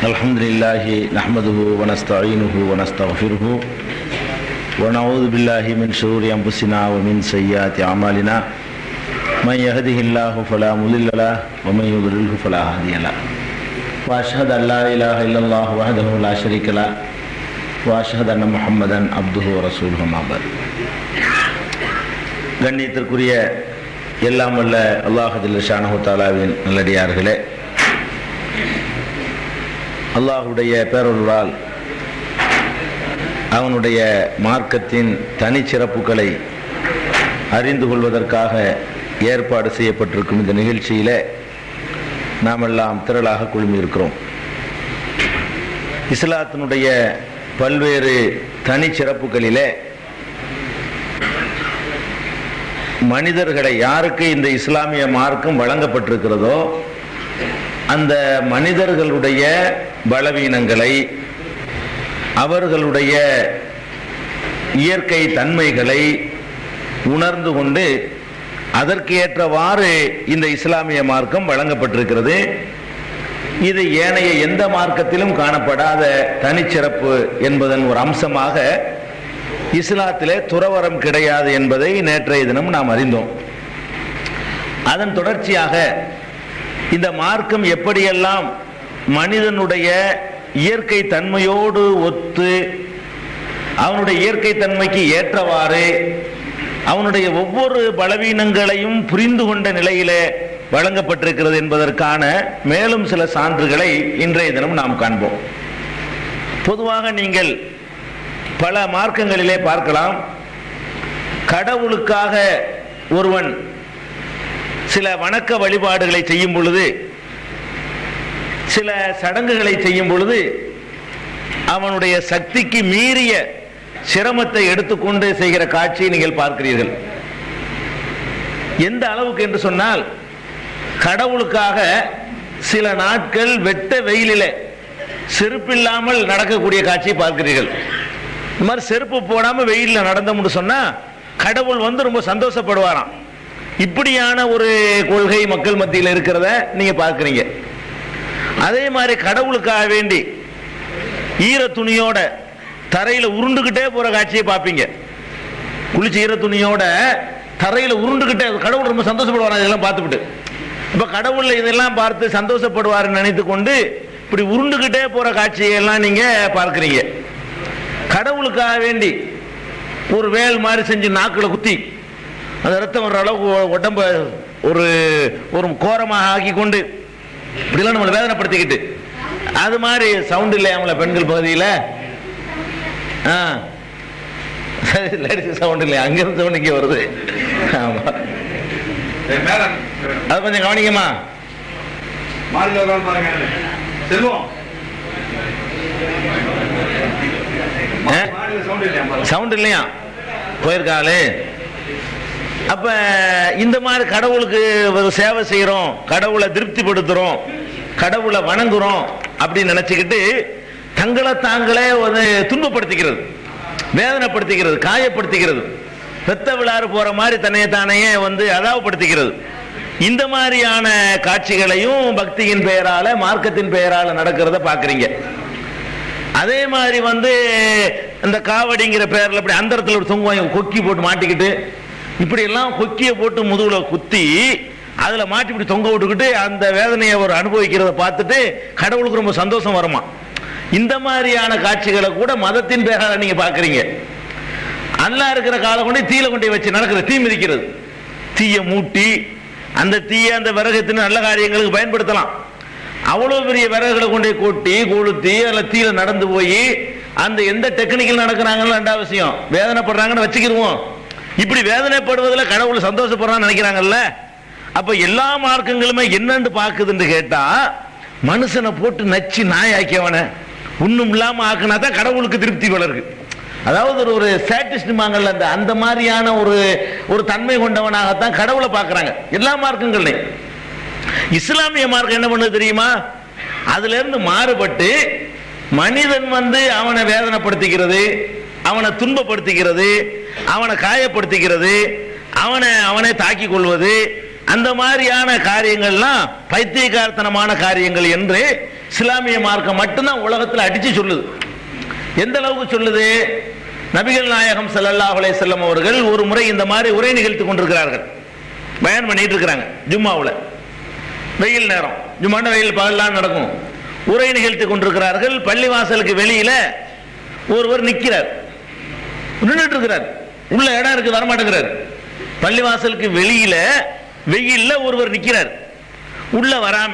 அல்ஹம்துலில்லாஹி நஹ்மதுஹு வ நஸ்தஈனுஹு வ நஸ்தக்ஃபிருஹு வ நஊது பில்லாஹி மின் ஷுரூரி அன்ஃபுஸினா வ மின் ஸய்யிஆத்தி அமாலினா மன் யஹ்திஹில்லாஹு ஃபலா முضில்ல லஹு வ மன் யுضلில்ஹு ஃபலா ஹாதிய லஹு வ அஷ்ஹது அல்லா இலாஹ இல்லல்லாஹு வஹ்தஹு லா ஷரீக லஹு வ அஷ்ஹது அன்ன முஹம்மதன் அப்துஹு வ ரசூலுஹு அம்மா பஅத். கண்ணியத்திற்குரிய எல்லாம் வல்ல அல்லாஹ் ஜல்ல ஷானஹு தஆலாவின் நல்லடியார்களே, அல்லாஹுடைய பேரருளால் அவனுடைய மார்க்கத்தின் தனிச்சிறப்புகளை அறிந்து கொள்வதற்காக ஏற்பாடு செய்யப்பட்டிருக்கும் இந்த நிகழ்ச்சியில் நாமெல்லாம் திரளாக குழுமியிருக்கிறோம். இஸ்லாத்தினுடைய பல்வேறு தனிச்சிறப்புகளிலே மனிதர்களை யாருக்கு இந்த இஸ்லாமிய மார்க்கம் வழங்கப்பட்டிருக்கிறதோ அந்த மனிதர்களுடைய பலவீனங்களை, அவர்களுடைய இயற்கை தன்மைகளை உணர்ந்து கொண்டு அதற்கு ஏற்றவாறு இந்த இஸ்லாமிய மார்க்கம் வழங்கப்பட்டிருக்கிறது. இது ஏனைய எந்த மார்க்கத்திலும் காணப்படாத தனிச்சிறப்பு என்பதன் ஒரு அம்சமாக இஸ்லாத்திலே துறவரம் கிடையாது என்பதை நேற்றைய தினம் நாம் அறிந்தோம். அதன் தொடர்ச்சியாக இந்த மார்க்கம் எப்படியெல்லாம் மனிதனுடைய இயற்கை தன்மையோடு ஒத்து அவனுடைய இயற்கை தன்மைக்கு ஏற்றவாறு அவனுடைய ஒவ்வொரு பலவீனங்களையும் புரிந்து கொண்ட நிலையிலே வழங்கப்பட்டிருக்கிறது என்பதற்கான மேலும் சில சான்றுகளை இன்றைய தினம் நாம் காண்போம். பொதுவாக நீங்கள் பல மார்க்கங்களிலே பார்க்கலாம், கடவுளுக்காக ஒருவன் சில வணக்க வழிபாடுகளை செய்யும் பொழுது, சில சடங்குகளை செய்யும் பொழுது அவனுடைய சக்திக்கு மீறிய சிரமத்தை எடுத்துக்கொண்டு செய்கிற காட்சியை நீங்கள் பார்க்கிறீர்கள். எந்த அளவுக்கு என்று சொன்னால், கடவுளுக்காக சில நாட்கள் வெட்ட வெயிலிலே செருப்பில்லாமல் நடக்கக்கூடிய காட்சியை பார்க்கிறீர்கள். இந்த மாதிரி செருப்பு போடாம வெயிலில் நடந்தோம்னு சொன்னா கடவுள் ரொம்ப சந்தோஷப்படுவாராம். இப்படியான ஒரு கொள்கை மக்கள் மத்தியில் இருக்கிறத நீங்க பார்க்கிறீங்க. அதே மாதிரி கடவுளுக்காக வேண்டி ஈர துணியோட தரையில உருண்டுகிட்டே போற காட்சியை பார்ப்பீங்க. குளிச்சு ஈர துணியோட தரையில உருண்டுகிட்டே கடவுள் ரொம்ப சந்தோஷப்படுவார். இதெல்லாம் பார்த்துவிட்டு இப்ப கடவுள் இதெல்லாம் பார்த்து சந்தோஷப்படுவார் நினைத்து கொண்டு இப்படி உருண்டுகிட்டே போற காட்சியெல்லாம் நீங்க பார்க்கிறீங்க. கடவுளுக்காக வேண்டி ஒரு வேல் மாதிரி செஞ்சு நாக்கில் குத்தி அந்த ரத்தம் வர்ற அளவுக்கு உடம்ப ஒரு ஒரு கோரமாக ஆக்கி கொண்டு இப்படிலாம் நம்மளை வேதனைப்படுத்திக்கிட்டு, அது மாதிரி சவுண்ட் இல்லையாமல பெண்கள் பகுதியில் லேடிஸ் சவுண்ட் இல்லையா, அங்கிருந்து சவுண்ட் இங்கே வருது. ஆமா, அது கொஞ்சம் கவனிக்கமா. சவுண்ட் இல்லையா போயிருக்காளே. அப்ப இந்த மாதிரி கடவுளுக்கு சேவை செய்யறோம், கடவுளை திருப்திப்படுத்துறோம், கடவுளை வணங்குறோம் அப்படின்னு நினைச்சுக்கிட்டு தங்களை தாங்களே துன்பப்படுத்திக்கிறது, வேதனைப்படுத்திக்கிறது, காயப்படுத்திக்கிறது, பெத்த விழாறு போற மாதிரி தன்னையே அதாவப்படுத்திக்கிறது. இந்த மாதிரியான காட்சிகளையும் பக்தியின் பெயரால, மார்க்கத்தின் பெயரால நடக்கிறத பாக்குறீங்க. அதே மாதிரி இந்த காவடிங்கிற பெயர்ல அப்படி அந்தரத்தில் ஒரு தொங்குவாங்க, கொக்கி போட்டு மாட்டிக்கிட்டு இப்படி எல்லாம் கொக்கியை போட்டு முதுகுல குத்தி அதுல மாட்டி இப்படி தொங்க விட்டுக்கிட்டு அந்த வேதனையை ஒரு அனுபவிக்கிறத பார்த்துட்டு கடவுளுக்கு ரொம்ப சந்தோஷம் வருமா. இந்த மாதிரியான காட்சிகளை கூட மதத்தின் பெயரால நீங்க பாக்குறீங்க. அல்லா இருக்கிற காலம் கொண்டு தீயில கொண்டு வச்சு நடக்கிற தீ மிதிக்கிறது, தீயை மூட்டி அந்த தீயை அந்த விறகத்தின் நல்ல காரியங்களுக்கு பயன்படுத்தலாம். அவ்வளவு பெரிய விறகுகளை கொண்டு கொட்டி கொளுத்தி அதில் தீயில நடந்து போய் அந்த எந்த டெக்னிக்கல் நடக்கிறாங்கன்னு ரெண்டாவது விஷயம், வேதனைப்படுறாங்கன்னு வச்சுக்கிடுவோம். இப்படி வேதனைப்படுவதில் கடவுள் சந்தோஷப்படுறான்னு நினைக்கிறாங்கல்ல. அப்ப எல்லா மார்க்கங்களுமே என்னன்னு பாக்குதுன்னு கேட்டா, மனுஷனை போட்டு நச்சு நாயாக்கியவன ஒண்ணும் இல்லாம ஆக்குனா தான் கடவுளுக்கு திருப்தி வளருக்கு. அதாவது ஒரு சாட்டிஸ்ட்மாங்கல்ல, அந்த மாதிரியான ஒரு தன்மை கொண்டவனாகத்தான் கடவுளை பார்க்கறாங்க எல்லா மார்க்கங்களையும். இஸ்லாமிய மார்க்கம் என்ன பண்ணுது தெரியுமா? அதுல இருந்து மாறுபட்டு மனிதன் அவனை வேதனைப்படுத்திக்கிறது, அவனை துன்பப்படுத்திக்கிறது, அவனை காயப்படுத்திக்கிறது, அவனை தாக்கிக் கொள்வது, அந்த மாதிரியான காரியங்கள்லாம் பைத்தியக்காரத்தனமான காரியங்கள் என்று இஸ்லாமிய மார்க்கம் மட்டும்தான் உலகத்தில் அடிச்சு சொல்லுது. எந்த அளவுக்கு சொல்லுது? நபிகள் நாயகம் ஸல்லல்லாஹு அலைஹி வஸல்லம் அவர்கள் ஒரு முறை இந்த மாதிரி உரை நிகழ்த்தி கொண்டிருக்கிறார்கள், பயான் பண்ணிட்டு இருக்கிறாங்க. ஜும்மாவில் வெயில் நேரம், ஜும்மாண்ட வெயில் பகல்லாம் நடக்கும். உரை நிகழ்த்தி கொண்டிருக்கிறார்கள். பள்ளிவாசலுக்கு வெளியில ஒருவர் நிற்கிறார், நின்றுட்டு இருக்கிறார். உள்ள இடம் இருக்கு, வரமாட்டேங்கிறார். பள்ளிவாசலுக்கு வெளியில வெயில்ல ஒருவர் நிற்கிறார், உள்ள வராம.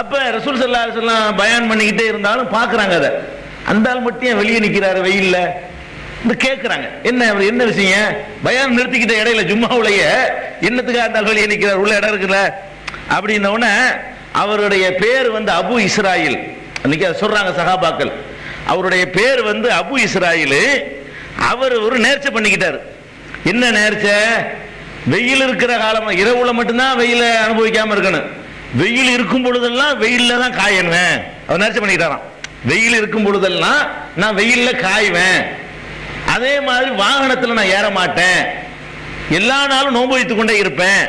அப்ப ரசூல் ஸல்லல்லாஹு அலைஹி வஸல்லம் பயான் பண்ணிக்கிட்டே இருந்தாலும் பார்க்கறாங்க. அதை அந்த ஆள் மட்டும் வெளியே நிற்கிறாரு வெயில்ல. இந்த கேட்கறாங்க, என்ன விஷயம்? பயான் நிறுத்திக்கிட்ட இடையில ஜும்மாவுலயே என்னத்துக்காக அந்த ஆள் வெளியே நிற்கிறார், உள்ள இடம் இருக்குல்ல அப்படின்ன உடனே அவருடைய பேர் வந்து அபு இஸ்ராயில். சொல்றாங்க சஹாபாக்கள், அவருடைய பேர் வந்து அபு இஸ்ராயில். அவர் ஒரு நேர்ச்சை பண்ணிக்கிட்டாரு. என்ன நேர்ச்சை? வெயில் இருக்கிற காலம், இரவுல மட்டும்தான் வெயில அனுபவிக்காம இருக்கணும், வெயில் இருக்கும் பொழுதெல்லாம் வெயில்ல தான் காயணுவேன். அவர் நேர்ச்சை பண்ணிக்கிட்டாராம், வெயில் இருக்கும் பொழுதெல்லாம் நான் வெயில்ல காய்வேன், அதே மாதிரி வாகனத்தில் நான் ஏற மாட்டேன், எல்லா நாளும் நோன்பு வைத்துக் கொண்டே இருப்பேன்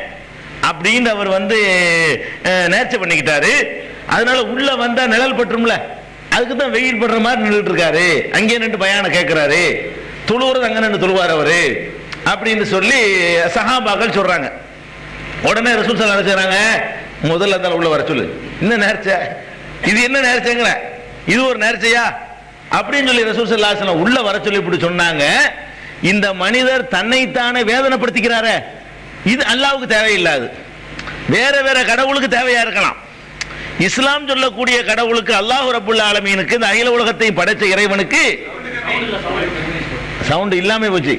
அப்படின்னு அவர் வந்து நேர்ச்சை பண்ணிக்கிட்டாரு. அதனால உள்ள வந்தா நிழல் பட்டுரும்ல, அதுக்கு தான் வெயில் படுற மாதிரி நின்றுட்டு இருக்காரு. அங்கே நின்று பயானை கேட்கிறாரு, தொழுவுறது அங்க நின்று தொழுவார் அவரு அப்படின்னு சொல்லி சஹாபாக்கள் சொல்றாங்க. உடனே ரசூல் ஸல்லல்லாஹு அலைஹி வஸல்லம் செய்றாங்க, முதல்ல தான் உள்ள வர சொல்லு. என்ன நேர்ச்சை இது? என்ன நேர்ச்சைங்கிற? இது ஒரு நேர்ச்சையா அப்படின்னு சொல்லி ரசூல் ஸல்லல்லாஹு அலைஹி வஸல்லம் உள்ள வர சொல்லி இப்படி சொன்னாங்க. இந்த மனிதர் தன்னைத்தானே வேதனைப்படுத்திக்கிறாரே, இது அல்லாஹ்வுக்கு தேவையில்லாது, வேற வேற கடவுளுக்கு தேவையா இருக்கலாம். இஸ்லாம் சொல்லக்கூடிய கடவுளுக்கு, அல்லாஹ் ரப்புல் ஆலமீனுக்கு, இந்த அகில உலகத்தை படைத்த இறைவனுக்கு சவுண்ட் இல்லாம போச்சு.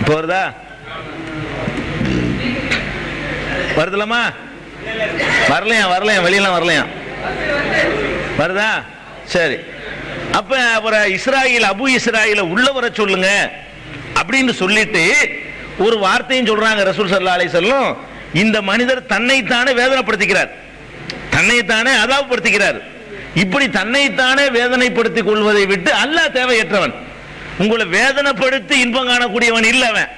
போறதா? வருதுலமா? வரலையா? வெளியெல்லாம் வரலையா? வருதா? சரி. அப்ப அவரை இஸ்ராயில், அபு இஸ்ராயில உள்ள வர சொல்லுங்க அப்படின்னு சொல்லிட்டு ஒரு வார்த்தையும் சொல்றாங்க ரசூல் ஸல்லல்லாஹு அலைஹி வஸல்லம். இந்த மனிதர் தன்னைத்தானே வேதனைப்படுத்திக்கிறார், தன்னைத்தானே அதாவப்படுத்திக்கிறார். இப்படி தன்னைத்தானே வேதனைப்படுத்திக் கொள்வதை விட்டு அல்லாஹ் தேவையற்றவன், உங்களை வேதனைப்படுத்தி இன்பம் காணக்கூடியவன் இல்லவன்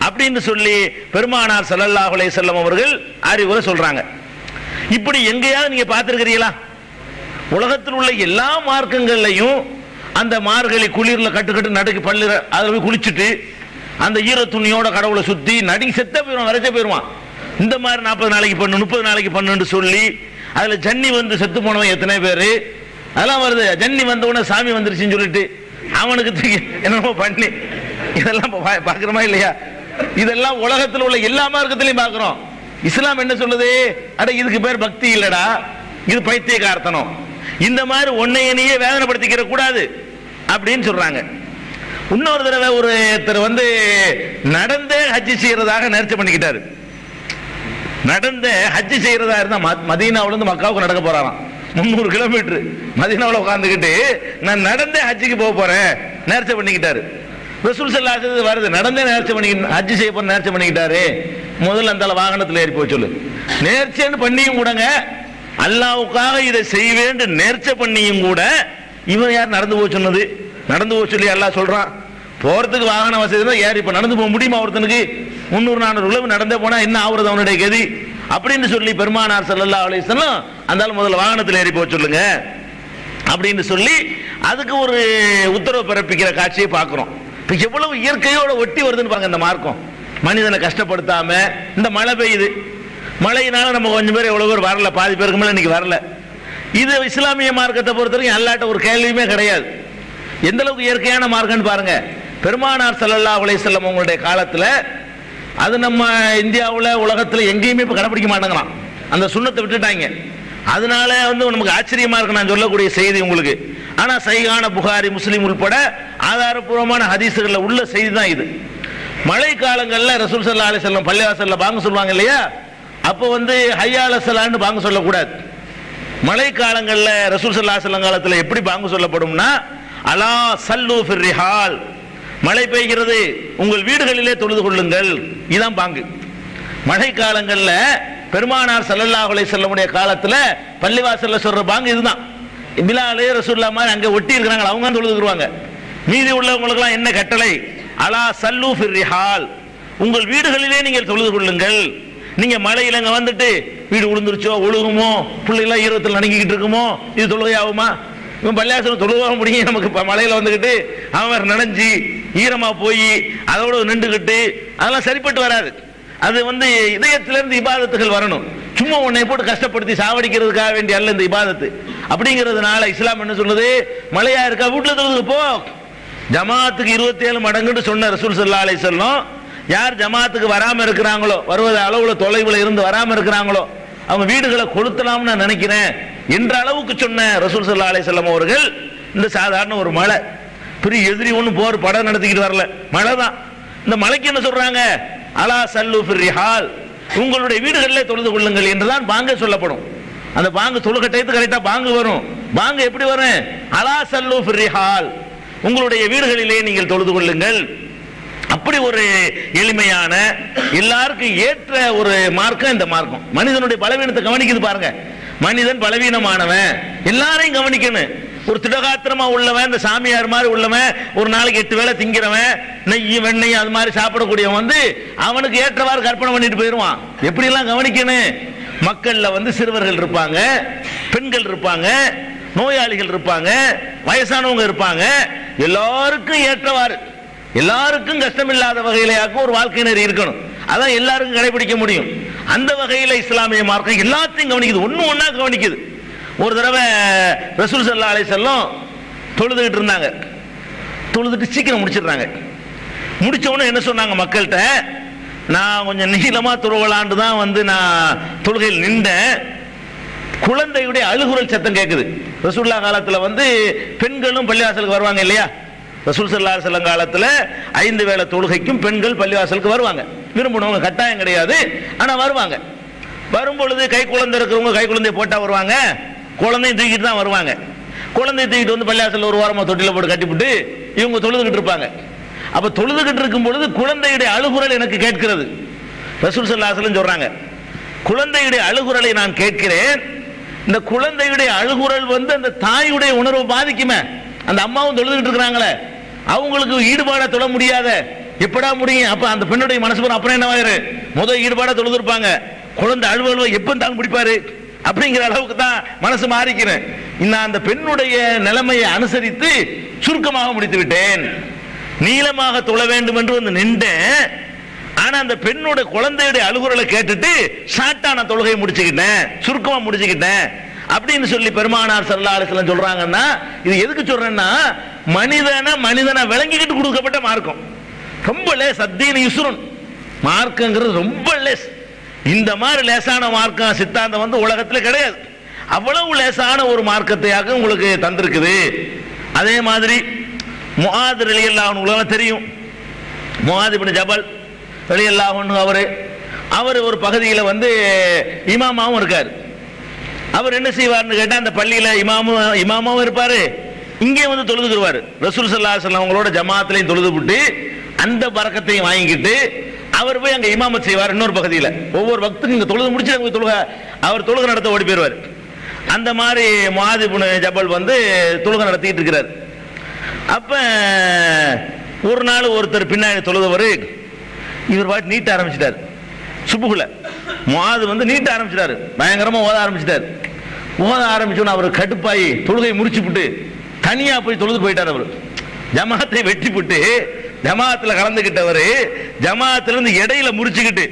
அப்படின்னு சொல்லி பெருமானார் ஸல்லல்லாஹு அலைஹி வஸல்லம் அவர்கள் அறிவுரை சொல்றாங்க. இப்படி எங்கேயாவது நீங்க பார்த்திருக்கிறீங்களா? உலகத்தில் உள்ள எல்லா மார்க்கங்கள்லையும் அந்த மார்கழி குளிர்ல கட்டு நடுக்கு பள்ளி அதில் போய் குளிச்சுட்டு அந்த ஈர துணியோட கடவுளை சுத்தி நடுங்கி செத்த போயிடுவான், வரைச்ச போயிடுவான். இந்த மாதிரி 40 நாளைக்கு பண்ணு, 30 நாளைக்கு பண்ணுன்னு சொல்லி அதுல ஜன்னி வந்து செத்து போனவன் எத்தனை பேரு, அதெல்லாம் வருது. ஜன்னி வந்த உடனே சாமி வந்துருச்சுன்னு சொல்லிட்டு அவனுக்கு என்னமோ பண்ணி இதெல்லாம் பாக்குறோமா இல்லையா? இதெல்லாம் உலகத்தில் உள்ள எல்லா மார்க்கத்திலையும் பார்க்கிறோம். இஸ்லாம் என்ன சொல்லுது? அட இதுக்கு பேர் பக்தி இல்லடா, இது பைத்தியக்காரத்தனம், இந்த மாதிரி ஒன்னையனையே வேதனைப்படுத்திக்கிற கூடாது அப்படின்னு சொல்றாங்க. இன்னொரு தடவை ஒருத்தர் வந்து நடந்தே ஹஜ் செய்யறதாக நேர்ச்சை பண்ணிக்கிட்டாரு. நடந்த ஹஜ் செய்யறதா இருந்தா மதீனாவுல இருந்து மக்காவுக்கு நடக்க போறாராம், 300 கிலோமீட்டர் மதீனாவுல உட்கார்ந்துக்கிட்டு நான் நடந்தே ஹஜ்ஜுக்கு போக போறேன் நேர்ச்சை பண்ணிக்கிட்டாரு. ரசூல் ஸல்லல்லாஹு அலைஹி வஸல்லம் வருது, நடந்தே நேர்ச்சை பண்ணி ஹஜ் செய்ய போற நேர்ச்சை பண்ணிக்கிட்டாரு. முதல்ல அந்த வாகனத்தில் ஏறி போய் சொல்லு. நேர்ச்சைன்னு பண்ணியும் கூடங்க, அல்லாஹ்வுக்காக இதை செய்வேன் நேர்ச்சை பண்ணியும் கூட இவன் யார் நடந்து போக சொன்னது? நடந்து போக சொல்லி அல்லாஹ் சொல்றான். போறதுக்கு வாகன வசதி தான் ஏறி இப்ப நடந்து போக முடியுமா? ஒருத்தனுக்கு 300-400 கிலோமீட்டர் நடந்தே போனா என்ன ஆகுறது அவனுடைய கதி அப்படின்னு சொல்லி பெருமானார் ஸல்லல்லாஹு அலைஹி வஸல்லம் அந்த முதல்ல வாகனத்தில் ஏறி போக சொல்லுங்க அப்படின்னு சொல்லி அதுக்கு ஒரு உத்தரவு பிறப்பிக்கிற காட்சியை பார்க்கிறோம். இப்ப எவ்வளவு இயற்கையோட ஒட்டி வருதுன்னு பாருங்க இந்த மார்க்கம். மனிதனை கஷ்டப்படுத்தாம, இந்த மழை பெய்யுது, மழையினால நம்ம கொஞ்சம் பேர் எவ்வளவு பேர் வரல, பாதி பேருக்கு மேல இன்னைக்கு வரல. இது இஸ்லாமிய மார்க்கத்தை பொறுத்த வரைக்கும் அல்லாட்ட ஒரு கேள்வியுமே கிடையாது. எந்த அளவுக்கு இயற்கையான மார்க்கம்னு பாருங்க. பெருமானார் ஸல்லல்லாஹு அலைஹி வஸல்லம் அவங்களுடைய காலத்துல அது நம்ம இந்தியாவில் உலகத்தில் எங்கேயுமே இப்ப கடைபிடிக்க மாட்டேங்கிறான், அந்த சுண்ணத்தை விட்டுட்டாங்க. அதனால வந்து நமக்கு ஆச்சரியமா இருக்கு நான் சொல்லக்கூடிய செய்தி உங்களுக்கு. ஆனா சஹீஹான புகாரி, முஸ்லிம் உள்பட ஆதாரபூர்வமான ஹதீஸ்கள்ல உள்ள செய்தி தான் இது. மழை காலங்களில் ரசூல் ஸல்லல்லாஹு அலைஹி வஸல்லம் பள்ளிவாசல்ல பாங்க சொல்லுவாங்க இல்லையா, அப்போ வந்து ஹய்யா அலஸ் ஸலான்னு பாங்க சொல்லக்கூடாது. மழை காலங்களில் ரசூல் ஸல்லல்லாஹு அலைஹி வஸல்லம் காலத்தில் எப்படி பாங்க சொல்லப்படும்னா, அலா சல்லு ஃபிர் ரிஹால், மழை பெய்கிறது உங்கள் வீடுகளிலே தொழுது கொள்ளுங்கள், இதுதான் பாங்கு. மழை காலங்களில் பெருமானார் ஸல்லல்லாஹு அலைஹி வஸல்லமுடைய காலத்தில் பள்ளிவாசல்ல சொல்ற பாங்கு இதுதான். பிலால், ரசூலுல்லாஹ் மாதிரி அங்கே ஒட்டி இருக்கிறாங்க, அவங்க தொழுதுக்குருவாங்க. மீதி உள்ளவங்களுக்கெல்லாம் என்ன கட்டளை? அலா சல்லு ஃபிர் ரிஹால், உங்கள் வீடுகளிலே நீங்கள் தொழுது கொள்ளுங்கள். நீங்க மழையில அங்க வந்துட்டு வீடு உளுந்துருச்சோ ஒழுகுமோ பிள்ளைலாம் ஈரத்தில் நடுங்கிக்கிட்டு இருக்குமோ, இது தொழுகை ஆகுமா? இவன் பள்ளியாசனம் தொழுவாக முடியும். நமக்கு மழையில வந்துக்கிட்டு அவன் நனைஞ்சி ஈரமா போய் அதோட நின்றுகிட்டு அதெல்லாம் சரிப்பட்டு வராது. அது இதயத்திலிருந்து இபாதத்துகள் வரணும். சும்மா உன்னை போட்டு கஷ்டப்படுத்தி சாவடிக்கிறதுக்காக வேண்டிய அல்ல இந்த இபாதத்து. அப்படிங்கிறதுனால இஸ்லாம் என்ன சொல்லுது, மழையா இருக்கா வீட்டுல தொழுது போ. ஜமாத்துக்கு 27 மடங்குன்னு சொன்ன ரசூல் ஸல்லல்லாஹு அலைஹி வஸல்லம், யார் ஜமாத்துக்கு வராம இருக்கிறாங்களோ, வருவது அளவுல தொலைவில் இருந்து வராம இருக்கிறாங்களோ, அவங்க வீடுகளை கொளுத்தலாம்னு நான் நினைக்கிறேன் என்ற அளவுக்கு சொன்ன ரசூல் ஸல்லல்லாஹு அலைஹி வஸல்லம் அவர்கள் இந்த சாதாரண ஒரு மழை, பெரிய எதிரி ஒன்று போர் படம் நடத்திக்கிட்டு வரல, மழை தான். இந்த மழைக்கு என்ன சொல்றாங்க, அலா சல்லு ஃபிர் ரிஹால், உங்களுடைய வீடுகளிலே தொழுது கொள்ளுங்கள் என்றுதான் பாங்க சொல்லப்படும். அந்த பாங்கு தொழுகை டயத்துக்கு கரெக்டா பாங்கு வரும். பாங்கு எப்படி வரும், அலா சல்லு ஃபிர் ரிஹால், உங்களுடைய வீடுகளிலே நீங்கள் தொழுது கொள்ளுங்கள். அப்படி ஒரு எளிமையான எல்லாருக்கும் ஏற்ற ஒரு மார்க்கம் இந்த மார்க்கம். மனிதனுடைய பலவீனத்தை கவனிக்குது பாருங்க. மனிதன் பலவீனமானவன், எல்லாரையும் கவனிக்கணும். ஒரு திடகாத்திரமா உள்ளவன், இந்த சாமியார் மாதிரி உள்ளவன், ஒரு நாளைக்கு 8 வேளை திங்கிறவன், நெய் வெண்ணெய் அது மாதிரி சாப்பிடக்கூடியவன் அவனுக்கு ஏற்றவாறு கற்பனை பண்ணிட்டு போயிடுவான். எப்படி எல்லாம் கவனிக்கணும். மக்கள்ல சிறுவர்கள் இருப்பாங்க, பெண்கள் இருப்பாங்க, நோயாளிகள் இருப்பாங்க, வயசானவங்க இருப்பாங்க. எல்லாருக்கும் ஏற்றவாறு, எல்லாருக்கும் கஷ்டம் இல்லாத வகையிலேயாக்கும் ஒரு வாழ்க்கை நெறி இருக்கணும். அதான் எல்லாருக்கும் கடைபிடிக்க முடியும். அந்த வகையில இஸ்லாமிய மார்க்கம் எல்லாத்தையும் கவனிக்குது, ஒன்னு ஒன்னா கவனிக்குது. ஒரு தடவை ரசூல் ஸல்லல்லாஹு அலைஹி வஸல்லம் தொழுதுகிட்டு இருந்தாங்க. தொழுதுட்டு சீக்கிரம் முடிச்சிடுறாங்க. முடிச்ச உடனே என்ன சொன்னாங்க மக்கள்கிட்ட, நான் கொஞ்சம் நீளமா தொழுவலான்னு தான் நான் தொழுகையில் நின்றேன். குழந்தையுடைய அழுகுரல் சத்தம் கேட்குது. ரசூலுல்லாஹ் காலத்துல பெண்களும் பள்ளிவாசலுக்கு வருவாங்க இல்லையா? ரசூல் ஸல்லல்லாஹு அலைஹி வஸல்லம் காலத்துல 5 வேளை தொழுகைக்கும் பெண்கள் பள்ளிவாசலுக்கு வருவாங்க. விரும்புனவங்க, கட்டாயம் கிடையாது, ஆனா வருவாங்க. வரும்பொழுது கை குழந்தை இருக்கிறவங்க கை குழந்தைய போட்டா வருவாங்க, குழந்தையும் தூக்கிட்டு தான் வருவாங்க. குழந்தைய தூக்கிட்டு பள்ளிவாசல் ஒரு வாரமா தொட்டில போட்டு கட்டிவிட்டு இவங்க தொழுதுகிட்டு இருப்பாங்க. அப்ப தொழுதுகிட்டு இருக்கும் பொழுது குழந்தையுடைய அழுகுரல் எனக்கு கேட்கிறது. ரசூல் ஸல்லல்லாஹு அலைஹி வஸல்லம் சொல்றாங்க, குழந்தையுடைய அழுகுரலை நான் கேட்கிறேன். இந்த குழந்தையுடைய அழுகுரல் அந்த தாயுடைய உணர்வை பாதிக்குமே. அந்த அம்மாவும் தொழுதுகிட்டு இருக்கிறாங்களே, அவங்களுக்கு ஈடுபாடா தொழ முடியாத, எப்படா முடியும்? அப்ப அந்த பெண்ணுடைய மனசு அப்புறம் என்னவாயிரு, முதல் ஈடுபாடா தொழுது இருப்பாங்க, குழந்தை அழுவல்வ எப்ப தான் பிடிப்பாரு அப்படிங்கிற அளவுக்கு தான் மனசு மாறிக்கிறேன். நான் அந்த பெண்ணுடைய நிலைமையை அனுசரித்து சுருக்கமாக முடித்து விட்டேன். நீளமாக தொழ வேண்டும் என்று நின்றேன். ஆனா அந்த பெண்ணோட குழந்தையுடைய அழுகுரலை கேட்டுட்டு ஷார்ட்டா நான் தொழுகையை முடிச்சுக்கிட்டேன், சுருக்கமா முடிச்சுக்கிட்டேன் அப்படின்னு சொல்லி பெருமானார் ஸல்லல்லாஹு அலைஹி வஸல்லம் சொல்றாங்கன்னா, இது எதுக்கு சொல்றேன்னா, மனிதனை விளங்கிக்கிட்டு கொடுக்கப்பட்ட மார்க்கம். ரொம்ப லேஸ், அத்தீன் யுஸ்ருன், மார்க்கங்கிறது ரொம்ப லேஸ். இந்த மாதிரி லேசான மார்க்கம் சித்தாந்தம் உலகத்துல கிடையாது. அவ்வளவு லேசான ஒரு மார்க்கத்தையாக உங்களுக்கு தந்திருக்குது. அதே மாதிரி முஆத் ரலியல்லாஹு அன்ஹு உங்களுக்கு தெரியும். முஆத் இப்னு ஜபல் ரலியல்லாஹு அன்ஹு அவர் ஒரு பகுதியில் இமாமாவும் இருக்கார். அவர் என்ன செய்வார்னு கேட்டா, அந்த பள்ளியில இமாமாவும் இருப்பாரு, இங்கே தொழுதுக்குருவாரு. ரசூல் ஸல்லல்லாஹு அலைஹி வஸல்லம் அவங்களோட ஜமாஅத்திலையும் தொழுதுவிட்டு அந்த பரக்கத்தையும் வாங்கிக்கிட்டு அவர் போய் அங்க இமாமத் செய்வார். இன்னொரு பகுதியில் ஒவ்வொரு வக்துக்கும் இங்க தொழுது முடிச்சு அங்க அவர் தொழுகை நடத்த ஓடி போயிடுவார். அந்த மாதிரி முஆத் இப்னு ஜபல் தொழுகை நடத்திட்டு இருக்கிறார். அப்ப ஒரு நாள் ஒருத்தர் பின்னாடி தொழுதவர் இவர் பாட்டு நீட்ட ஆரம்பிச்சிட்டார். சுபுகுல முஆத் நீட்ட ஆரம்பிச்சிட்டாரு, பயங்கரமா ஓத ஆரம்பிச்சிட்டாரு. ஓத ஆரம்பிச்சோன்னு அவர் கடுப்பாயி தொழுகை முடிச்சுட்டு தனியா போய் தொழுது போயிட்டார். அவர் ஜமாத்தை வெட்டி போட்டு ஜமாத்துல கலந்துகிட்டவர் ஜமாத்திலிருந்து இடையில முடிச்சுக்கிட்டு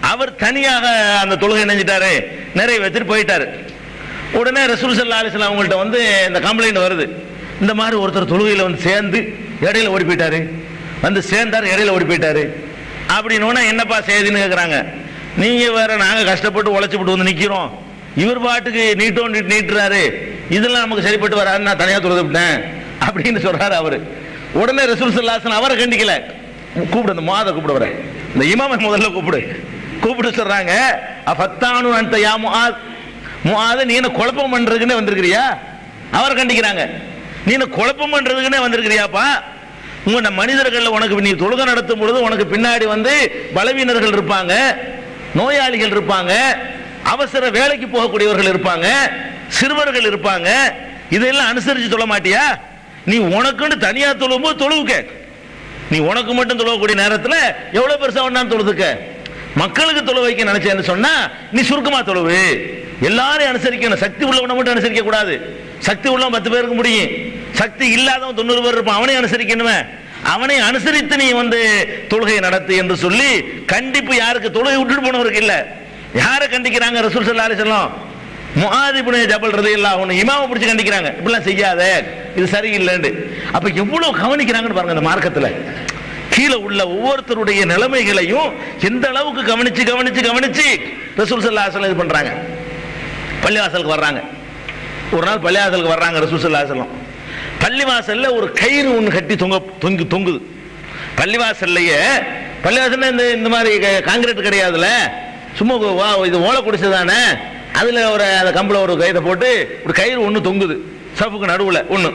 அவர் தனியாக அந்த தொழுகை நினைஞ்சிட்டாரு, நிறைய வச்சுட்டு போயிட்டாரு. உடனே ரசூல் ஸல்லல்லாஹு அலைஹி வஸல்லம் அவங்கள்ட்ட இந்த கம்ப்ளைண்ட் வருது, இந்த மாதிரி ஒருத்தர் தொழுகையில சேர்ந்து இடையில ஓடி போயிட்டாரு, சேர்ந்தாரு இடையில ஓடி போயிட்டாரு அப்படின்னு. என்னப்பா செய்தின்னு கேட்குறாங்க. நீங்க வேற, நாங்க கஷ்டப்பட்டு உழைச்சிட்டு நிக்கிறோம், இவர் பாட்டுக்கு நீட்டுறாரு, இதெல்லாம் நமக்கு சரிப்பட்டு வராது, நான் தனியா தொழுது விட்டேன் அப்படின்னு சொல்றாரு அவரு. உடனே ரசூல் ஸல்லல்லாஹு அலைஹி வஸல்லம் அவரை கண்டிக்கல, கூப்பிடு, அந்த முஆத கூப்பிட வர, இந்த இமாமை முதல்ல கூப்பிட்டு சொல்றாங்க, அஃபத்தானு அன்த யா முஆத், முஆத் நீ என்ன குழப்பம் பண்றதுக்குன்னு வந்திருக்கிறியா? அவர் கண்டிக்கிறாங்க, நீ என்ன குழப்பம் பண்றதுக்குன்னே வந்திருக்கிறியாப்பா? உங்க மனிதர்கள் உனக்கு நீ தொழுகை நடத்தும் பொழுது உனக்கு பின்னாடி பலவீனர்கள் இருப்பாங்க, நோயாளிகள் இருப்பாங்க, அவசர வேலைக்கு போகக்கூடியவர்கள் இருப்பாங்க, சிறுவர்கள் இருப்பாங்க, இதெல்லாம் அனுசரிச்சு சொல்ல மாட்டியா? நீ உனக்குன்னு தனியா தொழும்போது தொழுவுக்க, நீ உனக்கு மட்டும் தொழக்கூடிய நேரத்தில் எவ்வளவு பெருசா ஒண்ணான்னு தொழுதுக்க. மக்களுக்கு தொழ வைக்க நினைச்சேன்னு சொன்னா நீ சுருக்கமா தொழுவு. எல்லாரையும் அனுசரிக்கணும். சக்தி உள்ளவனை மட்டும் அனுசரிக்க கூடாது. சக்தி உள்ளவன் 10 பேருக்கு முடியும், சக்தி இல்லாதவன் 90 பேர் இருப்பான், அவனை அனுசரிக்கணுமே. அவனை அனுசரித்து நீ தொழுகை நடத்து என்று சொல்லி கண்டிப்பு. யாருக்கு? தொழுகை விட்டுட்டு போனவருக்கு இல்ல. யாரை கண்டிக்கிறாங்க? ரசூல் ஸல்லல்லாஹு அலைஹி வஸல்லம் முஆத் இப்னு ஜபல் ரலியல்லாஹு அன்ஹு இமாமை பிடிச்சு கண்டிக்கிறாங்க, இப்படிலாம் செய்யாத, இது சரியில்லைன்னு. அப்ப எவ்வளவு கவனிக்கிறாங்கன்னு பாருங்க. இந்த மார்க்கத்துல கீழே உள்ள ஒவ்வொருத்தருடைய நிலைமைகளையும் எந்த அளவுக்கு கவனிச்சு கவனிச்சு கவனிச்சு ரசூல் ஸல்லல்லாஹு அலைஹி வஸல்லம் இது பண்றாங்க. பள்ளிவாசலுக்கு வர்றாங்க. ஒரு நாள் பள்ளிவாசலுக்கு வர்றாங்க ரசூல் ஸல்லல்லாஹு அலைஹி வஸல்லம். பள்ளிவாசல்ல ஒரு கயிறு ஒன்று கட்டி தொங்குது. பள்ளிவாசல்லையே, பள்ளிவாசல்ல இந்த மாதிரி காங்கிரீட் கிடையாதுல, சும்மா இது ஓலை குடிசைதானே, அதுல ஒரு அந்த கம்பள ஒரு கயிறை போட்டு ஒரு கயிறு ஒன்று தொங்குது சஃபுக்கு நடுவில் ஒன்று.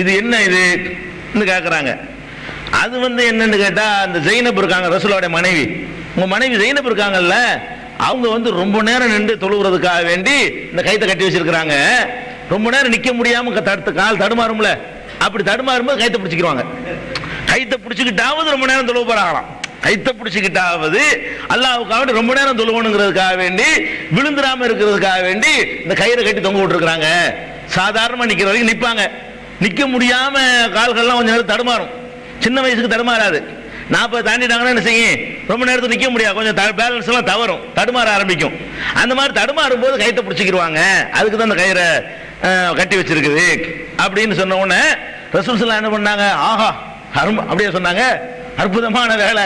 இது என்ன இது கேட்குறாங்க. அது என்னன்னு கேட்டா, அந்த ஜெயினப் இருக்காங்க, ரசூலுடைய மனைவி. உங்க மனைவி ஜெயினப் இருக்காங்கல்ல, அவங்க ரொம்ப நேரம் நின்று தொழுகிறதுக்காக வேண்டி இந்த கயித்தை கட்டி வச்சிருக்கிறாங்க. ரொம்ப நேரம் நிக்க முடியாம கால் தடுமாறும்ல, அப்படி தடுமாறும்போது கைத்தை பிடிச்சிக்கிறாங்க. கைத்தை பிடிச்சிக்கிட்டாவது ரொம்ப நேரம் தொழுவ போறாங்களாம். கைத்தை பிடிச்சிக்கிட்டாவது அல்லாஹ்வுக்காக ரொம்ப நேரம் தொழுவணுங்கிறதுக்காக வேண்டி, விழுந்துராம இருக்கிறதுக்காக வேண்டி இந்த கயிறை கட்டி தொங்க விட்டுருக்காங்க. சாதாரணமா நிக்கிற வரைக்கும் நிப்பாங்க. நிக்க முடியாம கால்கள்லாம் கொஞ்சம் நேரம் தடுமாறும். சின்ன வயசுக்கு தடுமாறாது. 40 தாண்டிட்டாங்கன்னா என்ன செய்யும்? ரொம்ப நேரத்துக்கு நிக்க முடியாது, கொஞ்சம் பேலன்ஸ் எல்லாம் தவறும், தடுமாற ஆரம்பிக்கும். அந்த மாதிரி தடுமாறும் போது கைத்தை பிடிச்சிக்கிடுவாங்க. அதுக்கு தான் அந்த கயிறை கட்டி வச்சிருக்குது அப்படின்னு சொன்ன உடனே ரசூல் ஸல்லல்லாஹு என்ன பண்ணாங்க? ஆஹா, அப்படியே சொன்னாங்க, அற்புதமான வேலை,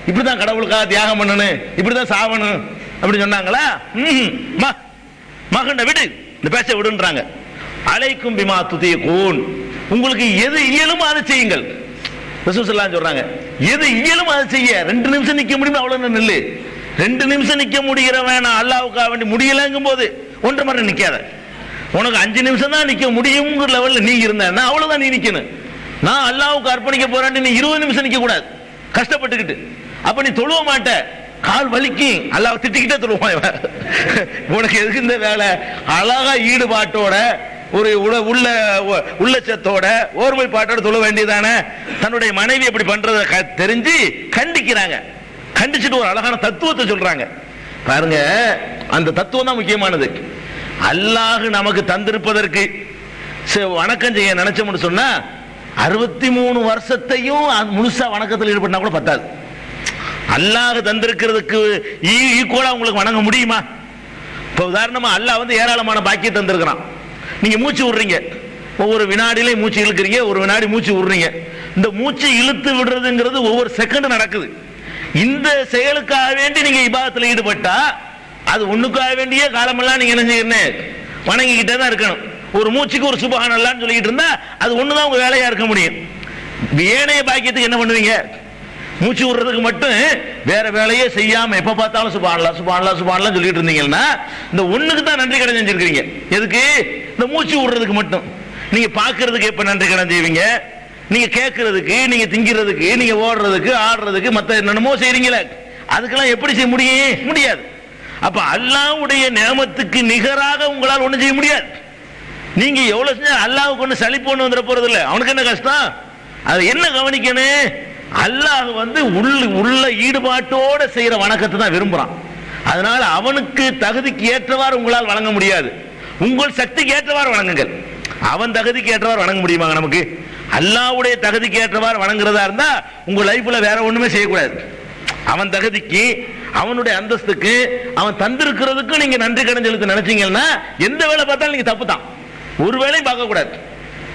இப்படிதான் கடவுளுக்காக தியாகம் பண்ணணும், இப்படிதான் சாவணும் அப்படின்னு சொன்னாங்களா? மகண்ட விடு, இந்த பேச்ச விடுன்றாங்க. அலைக்கும் பிமா துதீகூன், உங்களுக்கு எது இயலுமோ அதை செய்யுங்கள். ரசூல் ஸல்லல்லாஹு சொல்றாங்க, எது இயலுமோ அதை செய்ய. 2 நிமிஷம் நிக்க முடியுமா அவ்வளவு நில்லு. 2 நிமிஷம் நிக்க முடிகிற வேணாம், அல்லாஹ்வுக்காக வேண்டி முடியலங்கும் போது 1.5 மணி நிக்காத. உனக்கு 5 நிமிஷம் தான் நிக்க முடியுங்கிற லெவல்ல நீ இருந்தேன்னா அவ்வளவுதான் நீ நிக்கணும். நான் அல்லாஹ்வுக்கு அர்ப்பணிக்க போறேன், நீ 20 நிமிஷம் நிக்க கூடாது கஷ்டப்பட்டுக்கிட்டு. அப்ப நீ தொழுவ மாட்ட, கால் வலிக்கும், அல்லாஹ் திட்டிக்கிட்டே தொழுவான். உனக்கு எதுக்கு இந்த வேலை? அழகா ஈடுபாட்டோட ஒரு உள்ளச்சத்தோட ஓர்மைப்பாட்டோட தொழ வேண்டியதானே. தன்னுடைய மனைவி எப்படி பண்றத தெரிஞ்சு கண்டிக்கிறாங்க. கண்டிச்சுட்டு ஒரு அழகான தத்துவத்தை சொல்றாங்க பாருங்க. அந்த தத்துவம் தான் முக்கியமானது. அல்லாஹ் நமக்கு தந்திருப்பதற்கு வணக்கம் செய்ய நினைச்சோம்னு சொன்னா 63 வருஷத்தையும் முழுசா வணக்கத்தில் ஈடுபட்டா கூட பத்தாது. அல்லாஹ் தந்திருக்கிறதுக்கு ஈக்குவலா உங்களுக்கு வணங்க முடியுமா? இப்ப உதாரணமா அல்லாஹ் ஏராளமான பாக்கியம் தந்திருக்கிறான். நீங்க மூச்சு விடுறீங்க, ஒவ்வொரு வினாடியிலே மூச்சு இழுக்கிறீங்க, ஒரு வினாடி மூச்சு விடுறீங்க. இந்த மூச்சு இழுத்து விடுறதுங்கிறது ஒவ்வொரு செகண்ட் நடக்குது. இந்த செயலுக்காக வேண்டி நீங்க இபாதத்தில் ஈடுபட்டா அது ஒண்ணுக்காக வேண்டிய காலமெல்லாம் நீங்க என்ன செய்யணும்? வணங்கிக்கிட்டே தான் இருக்கணும். ஒரு மூச்சுக்கு ஒரு சுபஹானல்லாஹ்னு சொல்லிட்டு இருந்தா அது ஒண்ணுதான் உங்க வேலையா இருக்க முடியும். ஏனைய பாக்கியத்துக்கு என்ன பண்ணுவீங்க? மூச்சு விடுறதுக்கு மட்டும் வேற வேலையே செய்யாம எப்ப பார்த்தாலும் சுபஹானல்லாஹ் சுபஹானல்லாஹ் சுபஹானல்லாஹ் சொல்லிட்டு இருந்தீங்கன்னா இந்த ஒண்ணுக்கு தான் நன்றி கடன் செஞ்சிருக்கீங்க. எதுக்கு? இந்த மூச்சு விடுறதுக்கு மட்டும். நீங்க பாக்குறதுக்கு எப்ப நன்றி கடன் செய்வீங்க? நீங்க கேட்கறதுக்கு, நீங்க திங்கிறதுக்கு, நீங்க ஓடுறதுக்கு, ஆடுறதுக்கு, மத்த என்னமோ செய்றீங்களே, அதுக்கெல்லாம் எப்படி செய்ய முடியும்? முடியாது. அப்ப அல்லாஹ்வுடைய நியமத்துக்கு நிகராக உங்களால் ஒண்ணும் செய்ய முடியாது. நீங்க எவ்வளவு செஞ்சா அல்லாஹ்வுக்கு ஒண்ணு சலிப்பு ஒண்ணு வந்துட போறது இல்லை. அவனுக்கு என்ன கஷ்டம்? அது என்ன கவனிக்கணும்? அல்லாஹ் உள்ள ஈடுபாட்டோட செய்யற வணக்கத்தை தான் விரும்புறான். அதனால அவனுக்கு தகுதிக்கு ஏற்றவாறு உங்களால் வழங்க முடியாது. உங்கள் சக்திக்கு ஏற்றவாறு வணங்குங்கள். அவன் தகுதிக்கு ஏற்றவாறு வணங்க முடியுமாங்க நமக்கு? அல்லாஹ்வுடைய தகுதிக்கு ஏற்றவாறு வணங்குறதா இருந்தா உங்க லைஃப்ல வேற ஒண்ணுமே செய்யக்கூடாது. அவன் தகுதிக்கு, அவனுடைய அந்தஸ்துக்கு, அவன் தந்திருக்கிறதுக்கு நீங்க நன்றி கடன் செலுத்த நினைச்சீங்கன்னா எந்த வேலை பார்த்தாலும் நீங்க தப்பு தான். ஒரு வேலையும் பார்க்க கூடாது.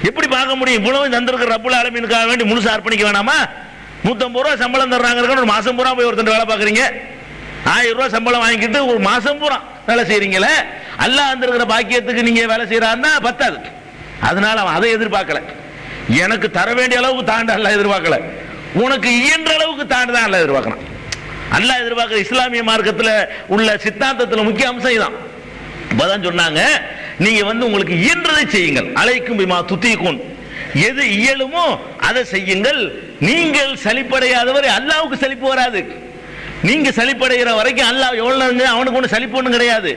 எப்படி பார்க்க முடியும்? இவ்வளவு தந்திருக்கிற ரப்புல் ஆலமீனுக்காக வேண்டி முழுசா அர்ப்பணிக்க வேணாமா? 150 ரூபாய் சம்பளம் தர்றாங்க, ஒரு மாசம் பூரா போய் ஒருத்தர் வேலை பார்க்குறீங்க. 1000 ரூபாய் சம்பளம் வாங்கிட்டு ஒரு மாசம் பூரா வேலை செய்யறீங்களே, அல்லாஹ் தந்திருக்கிற பாக்கியத்துக்கு நீங்க வேலை செய்யறாருன்னா பத்தாது. அதனால அவன் அதை எதிர்பார்க்கல. எனக்கு தர வேண்டிய அளவுக்கு தாண்ட அல்லாஹ் எதிர்பார்க்கல, உனக்கு இயன்ற அளவுக்கு தாண்டுதான் அல்லாஹ் எதிர்பார்க்கணும். அல்லாஹ் எதிர்பார்க்கிற இஸ்லாமிய மார்க்கத்தில் உள்ள சித்தாந்தத்தில் முக்கிய அம்சம் இதுதான். இப்பதான் சொன்னாங்க, நீங்க உங்களுக்கு இயன்றதை செய்யுங்கள். அலைக்கும் பிமா துதீகூன், எது இயலுமோ அதை செய்யுங்கள். நீங்கள் சலிப்படையாதவரை அல்லாஹ்வுக்கு சலிப்பு வராது. நீங்க சலிப்படைகிற வரைக்கும் அல்லாஹ் எவ்வளவு அவனுக்கு ஒண்ணு சலிப்பு ஒண்ணும் கிடையாது.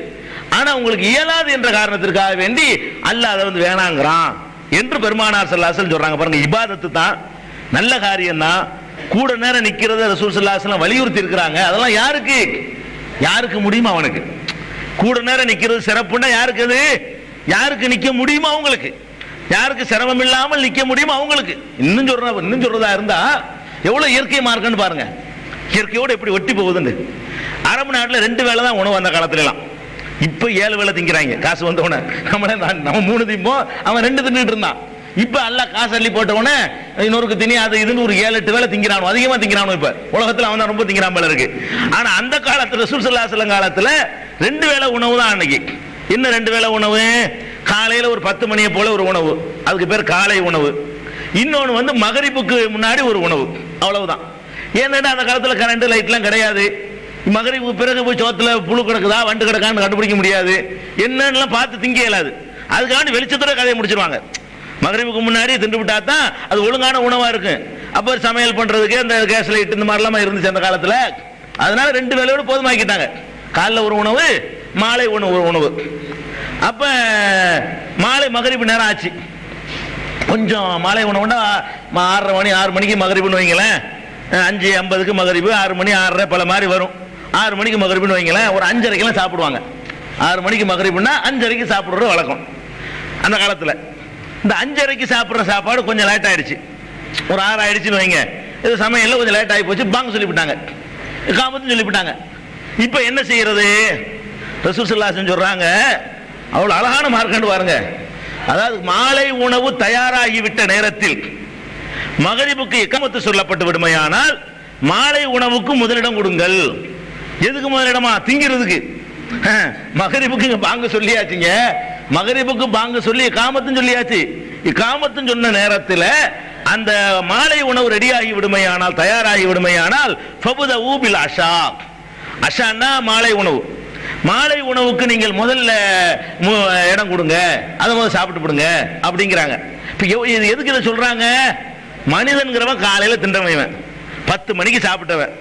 ஆனா உங்களுக்கு இயலாது என்ற காரணத்திற்காக வேண்டி அல்லாஹ் அதை வேணாங்கிறான் என்று பெருமானார் ஸல்லல்லாஹு அலைஹி வஸல்லம் சொல்றாங்க. பாருங்க, இபாதத்து தான், நல்ல காரியம் தான். கூட நேரம் நிக்கிறத ரசூல் ஸல்லல்லாஹு அலைஹி வஸல்லம் வலியுறுத்தி இருக்கிறாங்க. அதெல்லாம் யாருக்கு முடியுமா? அவனுக்கு கூட நேரம் நிக்கிறது சிறப்புன்னா யாருக்கு? அது யாருக்கு நிக்க முடியுமா? அவங்களுக்கு. யாருக்கு சிரமம் இல்லாமல் நிக்க முடியுமா? அவங்களுக்கு. இன்னும் சொல்றதா இருந்தா எவ்வளவு இயற்கை மார்க்கன்னு பாருங்க. இயற்கையோடு எப்படி ஒட்டி போகுதுன்னு. அரபு நாட்டில் 2 வேளை தான் உணவு அந்த காலத்துல எல்லாம். இப்ப 7 வேளை திங்கிறாங்க காசு வந்தவன. நம்ம 3 திம்போம், அவன் 2 தின்னுட்டு இருந்தான். இப்ப அல்ல காசு அள்ளி போட்டவன இன்னொருக்கு திணி அது இதுன்னு ஒரு 7-8 வேளை திங்கிறானோ, அதிகமா திங்கிறானோ. இப்ப உலகத்துல அவன் தான் ரொம்ப திங்கிறான் போல இருக்கு. ஆனா அந்த காலத்துல ரசூல் ஸல்லல்லாஹு அலைஹி வஸல்லம் காலத்துல 2 வேளை உணவு தான் அன்னைக்கு. என்ன 2 வேளை உணவு? காலையில ஒரு 10 மணியை போல ஒரு உணவு, அதுக்கு பேர் காலை உணவு. இன்னொன்னு வந்து மகரிபுக்கு முன்னாடி ஒரு உணவு, அவ்வளவுதான். ஏன்னா அந்த காலத்துல கரண்ட் லைட்லாம் கிடையாது. மகரிபுக்கு பிறகு போய் சோத்துல புழு கிடக்குதா வண்டு கிடக்கான்னு கண்டுபிடிக்க முடியாது. என்னன்னு பார்த்து திங்க இயலாது. அதுக்காண்டி வெளிச்சத்தோட கதையை முடிச்சிருவாங்க. மகரிபுக்கு முன்னாடி தின்று விட்டா தான் அது ஒழுங்கான உணவா இருக்கு. அப்ப சமையல் பண்றதுக்கு அந்த கேஸ் லைட் இந்த மாதிரிலாம் இருந்துச்சு அந்த காலத்துல. அதனால 2 வேளையோடு போதுமாக்கிட்டாங்க. காலைல ஒரு உணவு, மாலை ஒரு உணவு. அப்ப மாலை மகரிபு நேரம் ஆச்சு. கொஞ்சம் மாலை உணவுன்னா 6:30 மணி 6 மணிக்கு மகரிபுன்னு வைங்களேன். 5:50க்கு மகரிபு, 6 மணி 6:30 பல மாதிரி வரும். 6 மணிக்கு மகரிபுன்னு வைங்களேன். ஒரு 5:30க்கெல்லாம் சாப்பிடுவாங்க. 6 மணிக்கு மகரிபுன்னா 5:30க்கு சாப்பிடுற வழக்கம் அந்த காலத்துல. இந்த 5:30க்கு சாப்பிடுற சாப்பாடு கொஞ்சம் லேட் ஆயிடுச்சு. ஒரு 6 ஆயிடுச்சுன்னு வைங்க. இது சமையல்ல கொஞ்சம் லேட் ஆகி போச்சு. பாங்க சொல்லிவிட்டாங்க, காமத்துன்னு சொல்லிவிட்டாங்க. இப்ப என்ன செய்யறது? ரசூல் ஸல்லல்லாஹு அலைஹி வஸல்லம் சொல்றாங்க, அவ்வளவு அழகான மார்க்கண்டு பாருங்க. அதாவது மாலை உணவு தயாராகிவிட்ட நேரத்தில் மகரிபுக்கு இகாமத்து சொல்லப்பட்டு விடுமையானால் மாலை உணவுக்கு முதலிடம் கொடுங்கள். எதுக்கு முதலிடமா? திங்கிறதுக்கு. மகரிபுக்கு பாங்க சொல்லியாச்சுங்க. மகரிபுக்கு பாங்க சொல்லி இகாமத்தும் சொல்லியாச்சு. இகாமத்தும் சொன்ன நேரத்தில் அந்த மாலை உணவு ரெடியாகி விடுமையானால், தயாராகி விடுமையானால் ஃபபுதஉ பில் அஷா. அஷான்னா மாலை உணவு. மாலை உணவுக்கு நீங்கள் முதல்ல இடம் கொடுங்க, அதை முதல்ல சாப்பிட்டு விடுங்க அப்படிங்கிறாங்க. எதுக்கு இதை சொல்றாங்க? மனிதன்கிறவன் காலையில தின்றவன் 10 மணிக்கு சாப்பிட்டவன்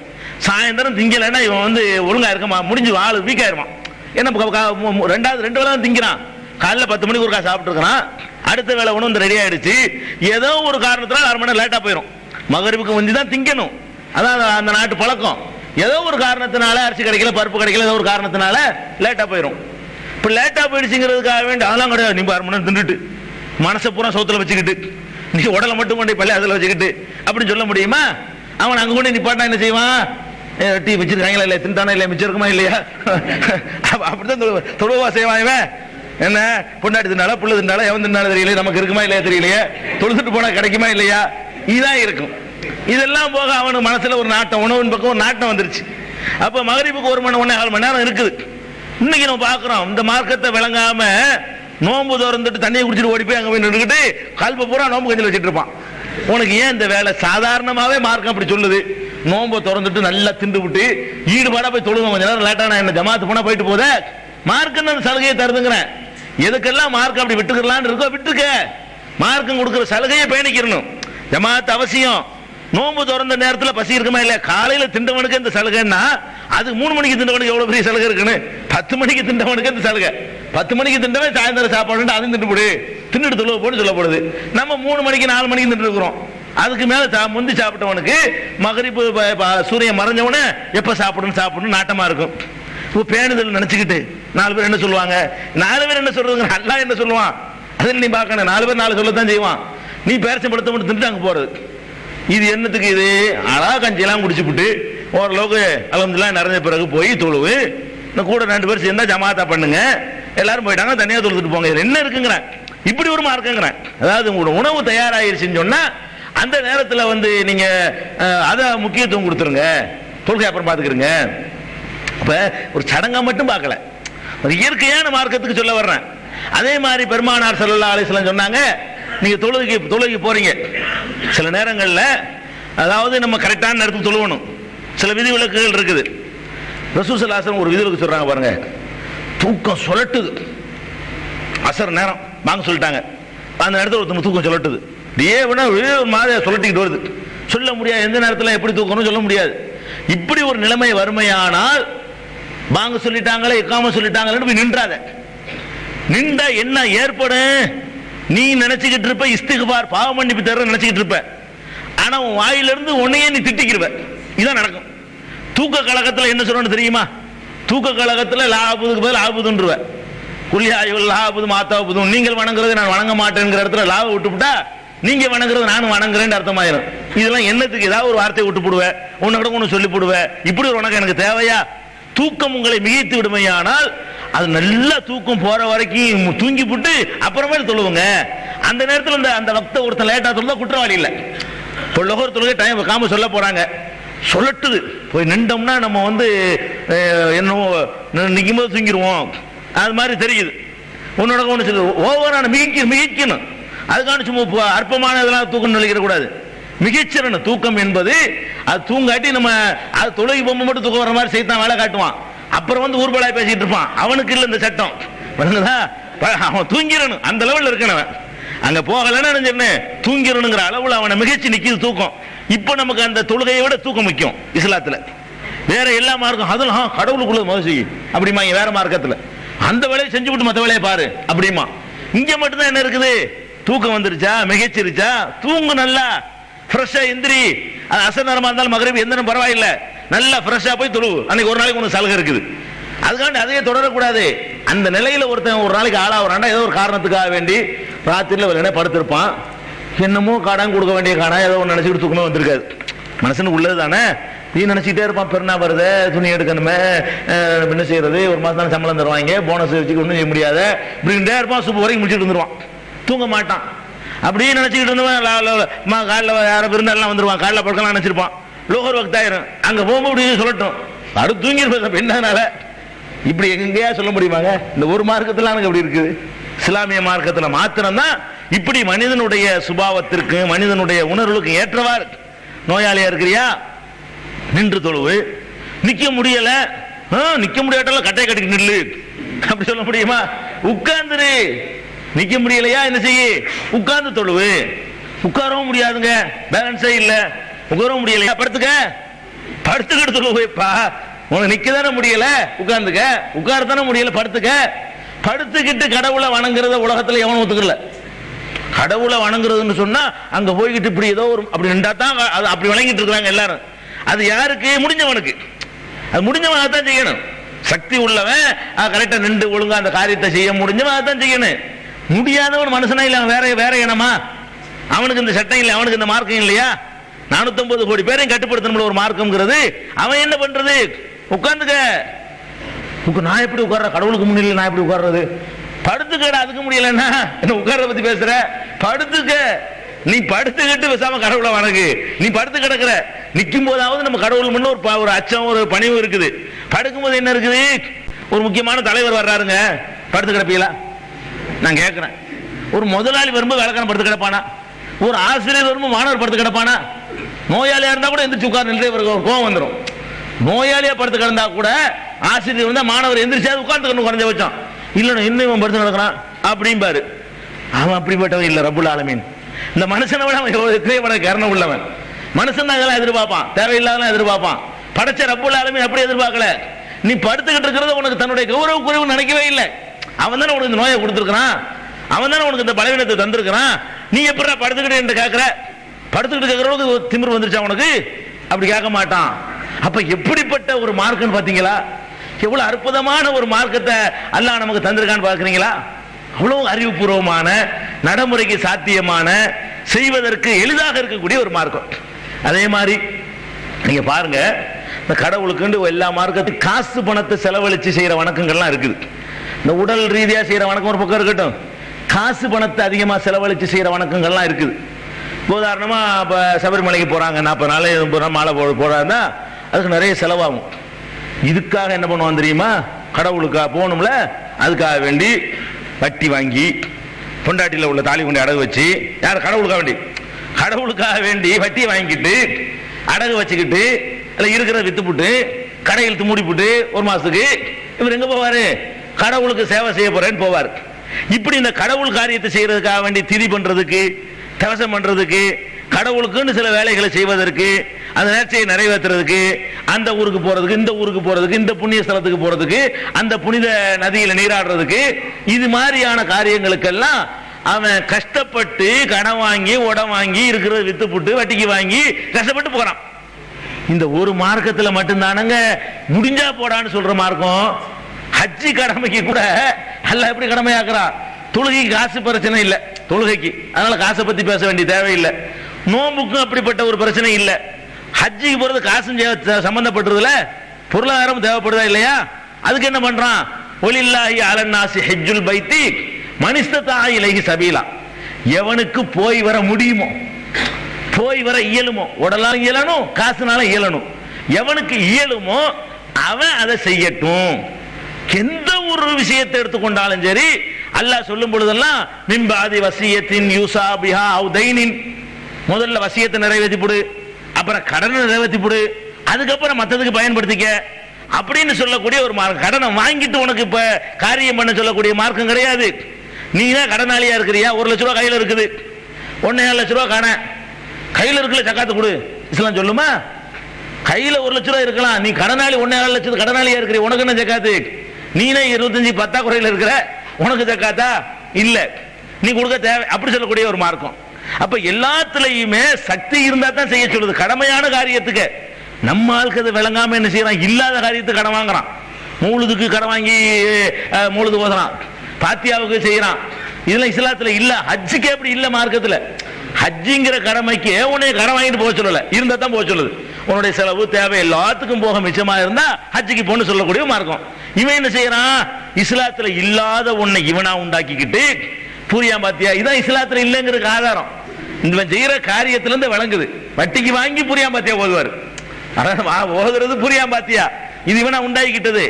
சாயந்தரம் திங்கலைன்னா இவன் வந்து ஒழுங்கா இருக்க முடிஞ்சு ஆளு வீக் ஆயிருவான். ஏன்னா 2 வேளை தான் திங்கிறான். காலைல 10 மணிக்கு ஒருக்கா சாப்பிட்டு இருக்கிறான். அடுத்த வேளை உணவு ரெடி ஆயிடுச்சு. ஏதோ ஒரு காரணத்தினால 1/2 மணி நேரம் லேட்டா போயிடும். மகரிபுக்கு வந்து தான் திங்கணும். அதான் அந்த நாட்டு பழக்கம். ஏதோ ஒரு காரணத்தினால அரிசி கிடைக்கல, பருப்பு கிடைக்கல, ஏதோ ஒரு காரணத்தினால லேட்டா போயிடும். இப்ப லேட்டா போயிடுச்சுங்கிறதுக்காக வேண்டி அதெல்லாம் கிடையாது. நீ 1/2 மணி நேரம் தின்னுட்டு மனசை பூரா சோத்துல வச்சுக்கிட்டு நீ உடலை மட்டும் கொண்டு பள்ளி அதில் வச்சுக்கிட்டு அப்படின்னு சொல்ல முடியுமா? அவன் அங்க கொண்டு நிப்பாட்டா என்ன செய்வான்? டீ வச்சிருக்காங்களா இல்லையா, தின்ட்டானா இல்லையா, மிச்சம் இருக்குமா இல்லையா, அப்படித்தான் தொழுவா செய்வான் இவன். என்ன பொண்டாட்டி தின்னால புள்ள தின்னால எவன் தின்னாலும் தெரியல, நமக்கு இருக்குமா இல்லையா தெரியலையே, தொழுதுட்டு போனா கிடைக்குமா இல்லையா, இதுதான் இருக்கும். இதெல்லாம் போக அவனுக்கு மனசுல ஒரு நாட்டம், உணவின் பக்கம் ஒரு நாட்டம் வந்துருச்சு. அப்ப மகரிபுக்கு 1 மணி 1.25 மணி நேரம் இருக்குது. இன்னைக்கு நம்ம பாக்குறோம் இந்த மார்க்கத்தை விளங்காம நோம்பு திறந்துட்டு தண்ணியை குடிச்சிட்டு ஓடி போய் அங்க போய் நின்றுக்கிட்டு கல்ப பூரா நோம்பு கஞ்சில் வச்சுட்டு இருப்பான். உனக்கு ஏன் இந்த வேலை? சாதாரணமாவே மார்க்கம் அப்படி சொல்லுது. நோம்பை திறந்துட்டு நல்லா திண்டு விட்டு ஈடுபாடா போய் தொழுவோம், கொஞ்ச நேரம் லேட்டான என்ன ஜமாத்து போனா போயிட்டு போத மார்க்கம் அந்த சலுகையை தருதுங்கிறேன். எதுக்கெல்லாம் மார்க்கம் அப்படி விட்டுக்கலான்னு இருக்கோ விட்டுக்க. மார்க்கம் கொடுக்குற சலுகையை பேணிக்கிறணும். ஜமாத்து அவசியம். நோம்பு திறந்த நேரத்தில் பசி இருக்குமா இல்லையா? காலையில திண்டவனுக்கு இந்த சலுகைன்னா அது 3 மணிக்கு திண்டவனுக்கு எவ்வளவு பெரிய சலுகை இருக்குன்னு. 10 மணிக்கு திண்டவனுக்கு இந்த சலுகை. 10 மணிக்கு திண்டவன் சாயந்தரம் சாப்பாடு அதுவும் திண்டு போடு, தின்னுட்டு தொழுவ போட்டு சொல்லப்படுது. நம்ம 3 மணிக்கு 4 மணிக்கு திண்டு இருக்கிறோம். அதுக்கு மேல முந்தி சாப்பிட்டவனுக்கு மகரிப்பு சூரியன் மறைஞ்சவனே எப்ப சாப்பிடணும் நாட்டமா இருக்கும். பேணுதல் நினைச்சுக்கிட்டு 4 பேர் என்ன சொல்லுவாங்க, 4 பேர் என்ன சொல்றதுங்க, அல்லாஹ் என்ன சொல்லுவான் அதில் நீ பார்க்கணும். 4 பேர் 4 சொல்லத்தான் செய்வான். நீ பேரச்சம்படுத்த மட்டும் தின்ட்டு அங்க போறது. இது என்னத்துக்கு? இது அழகா கஞ்சியெல்லாம் குடிச்சுட்டு ஓரளவுக்கு அல்ஹம்துலில்லாஹ் நிறைஞ்ச பிறகு போய் தொழுவு. இந்த கூட 2 பேர் சேர்ந்தா ஜமாத்தா பண்ணுங்க, எல்லாரும் போயிட்டாங்க தனியா தொழுதுட்டு போங்க. இது என்ன இருக்குங்கிறேன். இப்படி ஒரு மார்க்கங்கிறேன். அதாவது உங்களோட உணவு தயாராயிருச்சுன்னு சொன்னா அந்த நேரத்தில் வந்து நீங்க அதை முக்கியத்துவம் கொடுத்துருங்க, தொழுகை அப்புறம் பார்த்துக்கிறங்க. அப்ப ஒரு சடங்கா மட்டும் பார்க்கல, ஒரு இயற்கையான மார்க்கத்துக்கு சொல்ல வர்றேன். அதே மாதிரி பெருமானார் ஸல்லல்லாஹு அலைஹி வஸல்லம் சொன்னாங்க, நீங்க தொழுகைக்கு போறீங்க, சில நேரங்களில் அதாவது நம்ம கரெக்டான நேரத்துக்கு தொழுவணும். சில விதிவிலக்குகள் இருக்குது. ரசூல் ஸல்லல்லாஹு அலைஹி வஸல்லம் ஒரு விதிவிலக்கு சொல்றாங்க பாருங்க. தூக்கம் சொல்லட்டுது, அசர் நேரம் வாங்க சொல்லிட்டாங்க, அந்த நேரத்தில் ஒருத்தவங்க தூக்கம் சொல்லட்டுது, மாதிரியா சொல்லட்டிக்கிட்டு வருது, சொல்ல முடியாது. எந்த நேரத்தில் எப்படி தூக்கணும் சொல்ல முடியாது. இப்படி ஒரு நிலைமை வறுமையானால் வாங்க சொல்லிட்டாங்களே இக்காம சொல்லிட்டாங்களே போய் நின்றாத. நின்றா என்ன ஏற்படும்? நீ நினைச்சுக்கிட்டு இருப்ப இஸ்திக்பார் பாவ மன்னிப்பு தர நினைச்சுக்கிட்டு இருப்ப. ஆனா உன் வாயிலிருந்து உன்னையே நீ திட்டிக்கிருவ. இதான் நடக்கும். தூக்க கழகத்தில் என்ன சொல்லணும் தெரியுமா? தூக்க கழகத்தில் லாபுதுக்கு பதில் ஆபுதுன்றுவ. குல்லியாயுல் லாபுது மாத்தாபுதும், நீங்கள் வணங்குறது நான் வணங்க மாட்டேங்கிற இடத்துல லாப விட்டுவிட்டா நீங்க வணங்குறது நானும் வணங்குறேன்னு அர்த்தமாயிரும். இதெல்லாம் என்னத்துக்கு? ஏதாவது ஒரு வார்த்தையை விட்டு போடுவேன், உன்னை கூட ஒன்று சொல்லி போடுவேன். இப்படி ஒரு வணக்கம் எனக்கு தேவையா? தூக்கம் உங்களை மிகைத்து விடுமையானால் அது நல்லா தூக்கம் போற வரைக்கும் தூங்கி போட்டு அப்புறமே தொழுவுங்க. அந்த நேரத்தில் அந்த வக்த ஒருத்தன் லேட்டா தொழுதா குற்றவாளி இல்லை. இப்போ லோகர் தொழுகை டைம் வைக்காம சொல்ல போறாங்க, சொல்லட்டுது போய் நின்றோம்னா நம்ம என்னவோ நிற்கும் போது தூங்கிடுவோம், அது மாதிரி தெரியுது. உன்னோட ஒன்று சொல்லு ஓவரான மிகிக்கணும். அதுக்கான சும்மா அற்பமான இதெல்லாம் தூக்கம் நிலைக்கிற கூடாது. மிகச்சிறன தூக்கம் என்பது அது தூங்காட்டி நம்ம அது தொழுகை பொம்மை மட்டும் தூக்கம் வர மாதிரி செய்தான் வேலை காட்டுவான். அப்புறம் ஊர்வலாய் பேசிட்டு இருப்பான். அவனுக்கு இல்லை இந்த சட்டம். அவன் தூங்கிடணும், அந்த லெவலில் இருக்கணும். அங்க போகலன்னு தூங்கிடணுங்கிற அளவுல அவனை மிகச்சி நிக்குது தூக்கம். இப்ப நமக்கு அந்த தொழுகையை விட தூக்கம் முக்கியம் இஸ்லாத்துல. வேற எல்லா மார்க்கம் அதெல்லாம் கடவுளுக்குள்ள முதல் செய்யும் அப்படிமா. வேற மார்க்கத்துல அந்த வேலையை செஞ்சு விட்டு மற்ற வேலையை பாரு அப்படிமா. இங்க மட்டும்தான் என்ன இருக்குது? தூக்கம் வந்துருச்சா, மிகச்சிருச்சா, தூங்கு நல்லா ஃப்ரெஷ்ஷா எந்திரி. அது அசர் நேரமா இருந்தாலும் மகரிப் எந்த நேரம் பரவாயில்லை, நல்லா ஃப்ரெஷ்ஷா போய் தொழு. அன்னைக்கு ஒரு நாளைக்கு உனக்கு சலுகை இருக்குது. அதுக்காண்டி அதையே தொடரக்கூடாது. அந்த நிலையில ஒருத்தன் ஒரு நாளைக்கு ஆளாகிறான்டா ஏதோ ஒரு காரணத்துக்காக வேண்டி ராத்திரில விளையாட படுத்திருப்பான். என்னமோ கடன் கொடுக்க வேண்டிய கடன் ஏதோ ஒன்று நினைச்சுட்டு தூக்கணும் வந்திருக்காது. மனுஷனுக்கு உள்ளது தானே, நீ நினைச்சிட்டே இருப்பான். பெருனா வருது, துணி எடுக்கணுமே, என்ன செய்யறது, ஒரு மாசம் தானே சம்பளம் தருவாங்க, போனஸ் வச்சுக்க ஒன்றும் செய்ய முடியாது, இப்படின்ட்டே இருப்பான். சுப்பு வரைக்கும் முடிச்சுட்டு வந்துருவான், தூங்க மாட்டான். அப்படியே நினைச்சுக்கிட்டு இருந்தவன் காலைல யாரும் விருந்தாலாம் வந்துருவான், காலைல படுக்கலாம் நினைச்சிருப்பான். லோகர் வக்தாயிரும். அங்க போகும்போது சொல்லட்டும் அடுத்து தூங்கிருப்ப என்னதுனால இப்படி எங்கேயா சொல்ல முடியுமாங்க? இந்த ஒரு மார்க்கத்துல அப்படி இருக்குது. இஸ்லாமிய மார்க்கத்துல மாத்திரம்தான் இப்படி மனிதனுடைய சுபாவத்திற்கு மனிதனுடைய உணர்வுக்கு ஏற்றவாறு. நோயாளியா இருக்கிறியா, நின்று தொழுவு. நிக்க முடியல, நிக்க முடியாட்டாலும் கட்டை கட்டிக்கு நில்லு அப்படி சொல்ல முடியுமா? உட்கார்ந்துரு. நிக்க முடியலையா என்ன செய்ய? உட்கார்ந்து தொழுவு. உட்காரவும் முடியாதுங்க, பேலன்ஸே இல்ல. உட்காரவும் முடியலையா, படுத்துக்க. படுத்துக்கிட்டு தொழுவைப்பா. உனக்கு நிக்க தானே முடியல, உட்கார்ந்துக்க. உட்காரத்தானே முடியல, படுத்துக்க. படுத்துக்கிட்டு கடவுளை வணங்குறத உலகத்துல எவனும் ஒத்துக்கல. கடவுளை வணங்குறதுன்னு சொன்னா அங்க போய்கிட்டு இப்படி ஏதோ ஒரு அப்படி நின்றா தான் அப்படி வணங்கிட்டு இருக்கிறாங்க எல்லாரும். அது யாருக்கு? முடிஞ்சவனுக்கு. அது முடிஞ்சவன் அதான் செய்யணும். சக்தி உள்ளவன் கரெக்டா நின்று ஒழுங்கா அந்த காரியத்தை செய்ய முடிஞ்சவன் அதான் செய்யணும். முடியாதவன் மனுஷனா இல்ல, வேற வேற இனமா? அவனுக்கு இந்த சட்டம் இல்லை, அவனுக்கு இந்த மார்க்கம் இல்லையா? 450 கோடி பேரையும் கட்டுப்படுத்தணும் ஒரு மார்க்கம்ங்கிறது. அவன் என்ன பண்றது? உட்கார்ந்துக்க. நான் எப்படி உட்கார்ற? கடவுளுக்கு முன்னிலை நான் எப்படி உட்கார்றது? படுத்துக்கடா. அதுக்கு முடியலன்னா என்ன உட்கார்றத பத்தி பேசுற? படுத்துக்க. நீ படுத்துக்கிட்டு பேசாம கடவுளை வணங்கு. நீ படுத்து கிடக்குற. நிற்கும் போதாவது நம்ம கடவுள் முன்ன ஒரு அச்சம் ஒரு பணிவு இருக்குது. படுக்கும் போது என்ன இருக்குது? ஒரு முக்கியமான தலைவர் வர்றாருங்க, படுத்து கிடப்பீங்களா? நான் கேட்கிறேன். ஒரு முதலாளி வரும்போது வேலைக்காரன் படுத்து கிடப்பானா? ஒரு ஆசிரியர் வரும்போது மாணவர் படுத்து கிடப்பானா? நோயாளியா இருந்தா கூட எந்திரிச்சு உட்கார்ந்து நின்று கோவம் வந்துடும். நோயாளியா படுத்து கிடந்தா கூட ஆசிரியர் வந்தா மாணவர் எந்திரிச்சாது உட்கார்ந்து குறைஞ்ச வச்சான். இல்லைன்னா இன்னும் இவன் படுத்து கிடக்கிறான் அப்படிம்பாரு. அவன் அப்படிப்பட்டவன் இல்ல ரப்புல் ஆலமீன். இந்த மனுஷனை விட அவன் கருணை உள்ளவன். மனுஷன் தான் இதெல்லாம் எதிர்பார்ப்பான், தேவையில்லாதெல்லாம் எதிர்பார்ப்பான். படைச்ச ரப்புல் ஆலமீன் அப்படி எதிர்பார்க்கல. நீ படுத்துக்கிட்டு இருக்கிறது உனக்கு தன்னுடைய கௌரவ குறைவு நினைக்கவே இல்லை. அவன் தானே உனக்கு இந்த நோயை கொடுத்துருக்கான், அவன் தானே உனக்கு இந்த பலவீனத்தை தந்திருக்கிறான். நீ எப்படி படுத்துக்கிட்டு என்று கேட்கிற? படுத்துக்கிட்டு கேட்கறவனுக்கு திமிரு வந்துருச்சா உனக்கு? அப்படி கேட்க மாட்டான். அப்ப எப்படிப்பட்ட ஒரு மார்க்கம் பாத்தீங்களா? எவ்வளவு அற்புதமான ஒரு மார்க்கத்தை அல்லாஹ் நமக்கு தந்திருக்கான்னு பாக்குறீங்களா? அவ்வளவு அறிவுபூர்வமான, நடைமுறைக்கு சாத்தியமான, செய்வதற்கு எளிதாக இருக்கக்கூடிய ஒரு மார்க்கம். அதே மாதிரி நீங்க பாருங்க, இந்த கடவுளுக்கு எல்லா மார்க்கத்துக்கும் காசு பணத்தை செலவழிச்சு செய்யற வணக்கங்கள்லாம் இருக்குது. இந்த உடல் ரீதியா செய்யற வணக்கம் ஒரு பக்கம் இருக்கட்டும், காசு பணத்தை அதிகமா செலவழிச்சு செய்யற வணக்கங்கள்லாம் இருக்குது. உதாரணமா இப்ப சபரிமலைக்கு போறாங்க, 40 நாள் 80 நாள் மாலை போறாங்கன்னா அதுக்கு நிறைய செலவாகும். இதுக்காக என்ன பண்ணுவான் தெரியுமா? கடவுளுக்காக போகணும்ல, அதுக்காக வேண்டி வட்டி வாங்கி பொண்டாட்டியில் உள்ள தாலி கொண்டு அடகு வச்சு, யார்? கடவுளுக்காக வேண்டி வட்டியை வாங்கிட்டு அடகு வச்சுக்கிட்டு இருக்கிறத வித்துப்புட்டு கடையில் மூடி போட்டு ஒரு மாசத்துக்கு இவர் எங்க போவாரு? கடவுளுக்கு சேவை செய்ய போறேன்னு போவார். இப்படி இந்த கடவுள் காரியத்தை செய்யறதுக்காக வேண்டி திதி பண்றதுக்கு, தவசம் பண்றதுக்கு, கடவுளுக்குன்னு சில வேலைகளை செய்வதற்கு, அந்த நேர்ச்சியை நிறைவேற்றுறதுக்கு, அந்த ஊருக்கு போறதுக்கு, இந்த ஊருக்கு போறதுக்கு, இந்த புண்ணிய ஸ்தலத்துக்கு போறதுக்கு, அந்த புனித நதியில நீராடுறதுக்கு, இது மாதிரியான காரியங்களுக்கெல்லாம் அவன் கஷ்டப்பட்டு கடன் வாங்கி உடம் வாங்கி இருக்கிறத வித்து போட்டு வட்டிக்கு வாங்கி கஷ்டப்பட்டு போறான். இந்த ஒரு மார்க்கத்தில் மட்டும்தானங்க முடிஞ்சா போடான்னு சொல்ற மார்க்கம். ஹஜ்ஜி கடமைக்கு கூட அல்லாஹ் எப்படி கடமையாக்குறா? தொழுகைக்கு காசு பிரச்சனை இல்லை, தொழுகைக்கு, அதனால காசை பத்தி பேச வேண்டிய தேவையில்லை. நோம்புக்கும் அப்படிப்பட்ட ஒரு பிரச்சனை இல்லை. ஹஜ்ஜிக்கு போறது காசும் சம்பந்தப்பட்டதுல பொருளாதாரம் தேவைப்படுதா இல்லையா? அதுக்கு என்ன பண்றான்? ஒலில்லாஹி அலன்னாசி ஹஜ்ஜுல் பைத்தி மனிஸ்ததா இலைஹி சபீலா. எவனுக்கு போய் வர முடியுமோ, போய் வர இயலுமோ, உடலால இயலணும், காசுனால இயலணும், எவனுக்கு இயலுமோ அவன் அதை செய்யட்டும். எந்த ஒரு விஷயத்தை எடுத்துக்கொண்டாலும் சரி, அல்லாஹ் சொல்லும் பொழுதெல்லாம் மின்பாதி வசியத்தின் யூசா பிஹா அவ் தைனின், முதல்ல வசியத்தை நிறைவேற்றி போடு, அப்புறம் கடனை நிறைவேற்றி போடு, அதுக்கப்புறம் மற்றதுக்கு பயன்படுத்திக்க அப்படின்னு சொல்லக்கூடிய ஒரு மார்க்கம். கடனை வாங்கிட்டு உனக்கு இப்ப காரியம் பண்ண சொல்லக்கூடிய மார்க்கம் கிடையாது. நீ தான் கடனாளியா இருக்கிறியா, 1 லட்ச ரூபா கையில் இருக்குது, 1.5 லட்ச ரூபா காண, கையில் இருக்குல்ல ஜக்காத்து கொடு, இஸ்லாம் சொல்லுமா? கையில் 1 லட்ச ரூபா இருக்கலாம், நீ கடனாளி 1.5 லட்சம் கடனாளியா இருக்கிற, உனக்கு என்ன ஜக்காத்து? நீனே 25 பத்தாக்குறையில் இருக்கிற, உனக்கு ஜக்காத்தா இல்ல, நீ கொடுக்க தேவை அப்படி சொல்லக்கூடிய ஒரு மார்க்கம். அப்ப எல்லாத்துலயுமே சக்தி இருந்தா தான் செய்ய சொல்லுது. கடமையான காரியத்துக்கு நம்ம ஆளுக்கு அது விளங்காம என்ன செய்யறான்? இல்லாத காரியத்துக்கு கடன் வாங்குறான். மூழுதுக்கு கடன் வாங்கி மூழுது ஓதுறான், பாத்தியாவுக்கு செய்யறான். இதெல்லாம் இஸ்லாத்துல இல்ல. ஹஜ்ஜுக்கு எப்படி இல்ல மார்க்கத்துல? ஹஜ்ஜிங்கிற கடமைக்கு உன்னை கடன் வாங்கிட்டு போக சொல்லல, இருந்தா தான் போக சொல்லுது. உன்னுடைய செலவு தேவை எல்லாத்துக்கும் போக மிச்சமா இருந்தா ஹஜ்ஜுக்கு போன்னு சொல்லக்கூடிய மார்க்கம். இவன் என்ன செய்யறான்? இஸ்லாத்துல இல்லாத ஒன்னை இவனா உண்டாக்கிக்கிட்டு பூரியா பாத்தியா, இதான் இஸ்லாத்துல இல்லைங்கிறதுக்கு ஆதாரம். இவன் செய்யற காரியத்துல இருந்து விளங்குது. வட்டிக்கு வாங்கி பூரியா பாத்தியா ஓதுவாரு, ஓதுறது பூரியா பாத்தியா, இது இவனா உண்டாக்கிட்டது.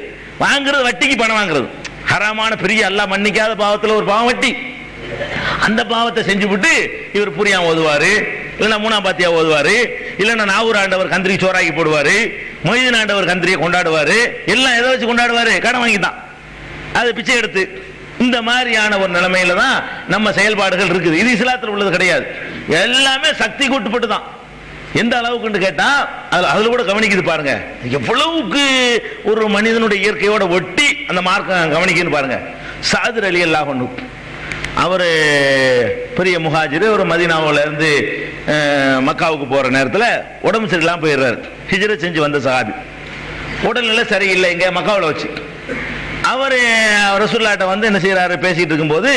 வாங்குறது வட்டிக்கு பணம் வாங்குறது ஹராமான பெரிய அல்லாஹ் மன்னிக்காத பாவத்துல ஒரு பாவம் வட்டி. அந்த பாவத்தை செஞ்சு விட்டு இவர் புரியா ஓதுவாரு, இல்லைன்னா 3ஆம் பாத்தியா ஓதுவாரு, இல்லைன்னா நாகூர் ஆண்டவர் கந்திரி சோறாக்கி போடுவாரு, மொய்தீன் ஆண்டவர் கந்திரியை கொண்டாடுவாரு. எல்லாம் எதை வச்சு கொண்டாடுவாரு? கடன் வாங்கி தான், அது பிச்சை எடுத்து. இந்த மாதிரியான ஒரு நிலைமையில தான் நம்ம செயல்பாடுகள் இருக்குது. இது இஸ்லாத்தில் உள்ளது கிடையாது. எல்லாமே சக்தி கூட்டுப்பட்டு தான். எந்த அளவுக்கு கேட்டா அதுல கூட கவனிக்குது பாருங்க, எவ்வளவுக்கு ஒரு மனிதனுடைய இயற்கையோட ஒட்டி அந்த மார்க்கம் கவனிக்குன்னு பாருங்க. சாதிர் அலி அல்லாஹ் ஒன்று, அவர் பெரிய முஹாஜிர், ஒரு மதீனாவுல இருந்து மக்காவுக்கு போற நேரத்தில் உடம்பு சரியில்லாம போயிடுறாரு. ஹிஜ்ரத் செஞ்சு வந்த சஹாபி, உடல்நிலை சரியில்லை இங்க மக்காவில் வச்சு. அவர் ரசூலுல்லாஹ்ட்ட வந்து என்ன செய்யறாரு? பேசிட்டு இருக்கும்போது,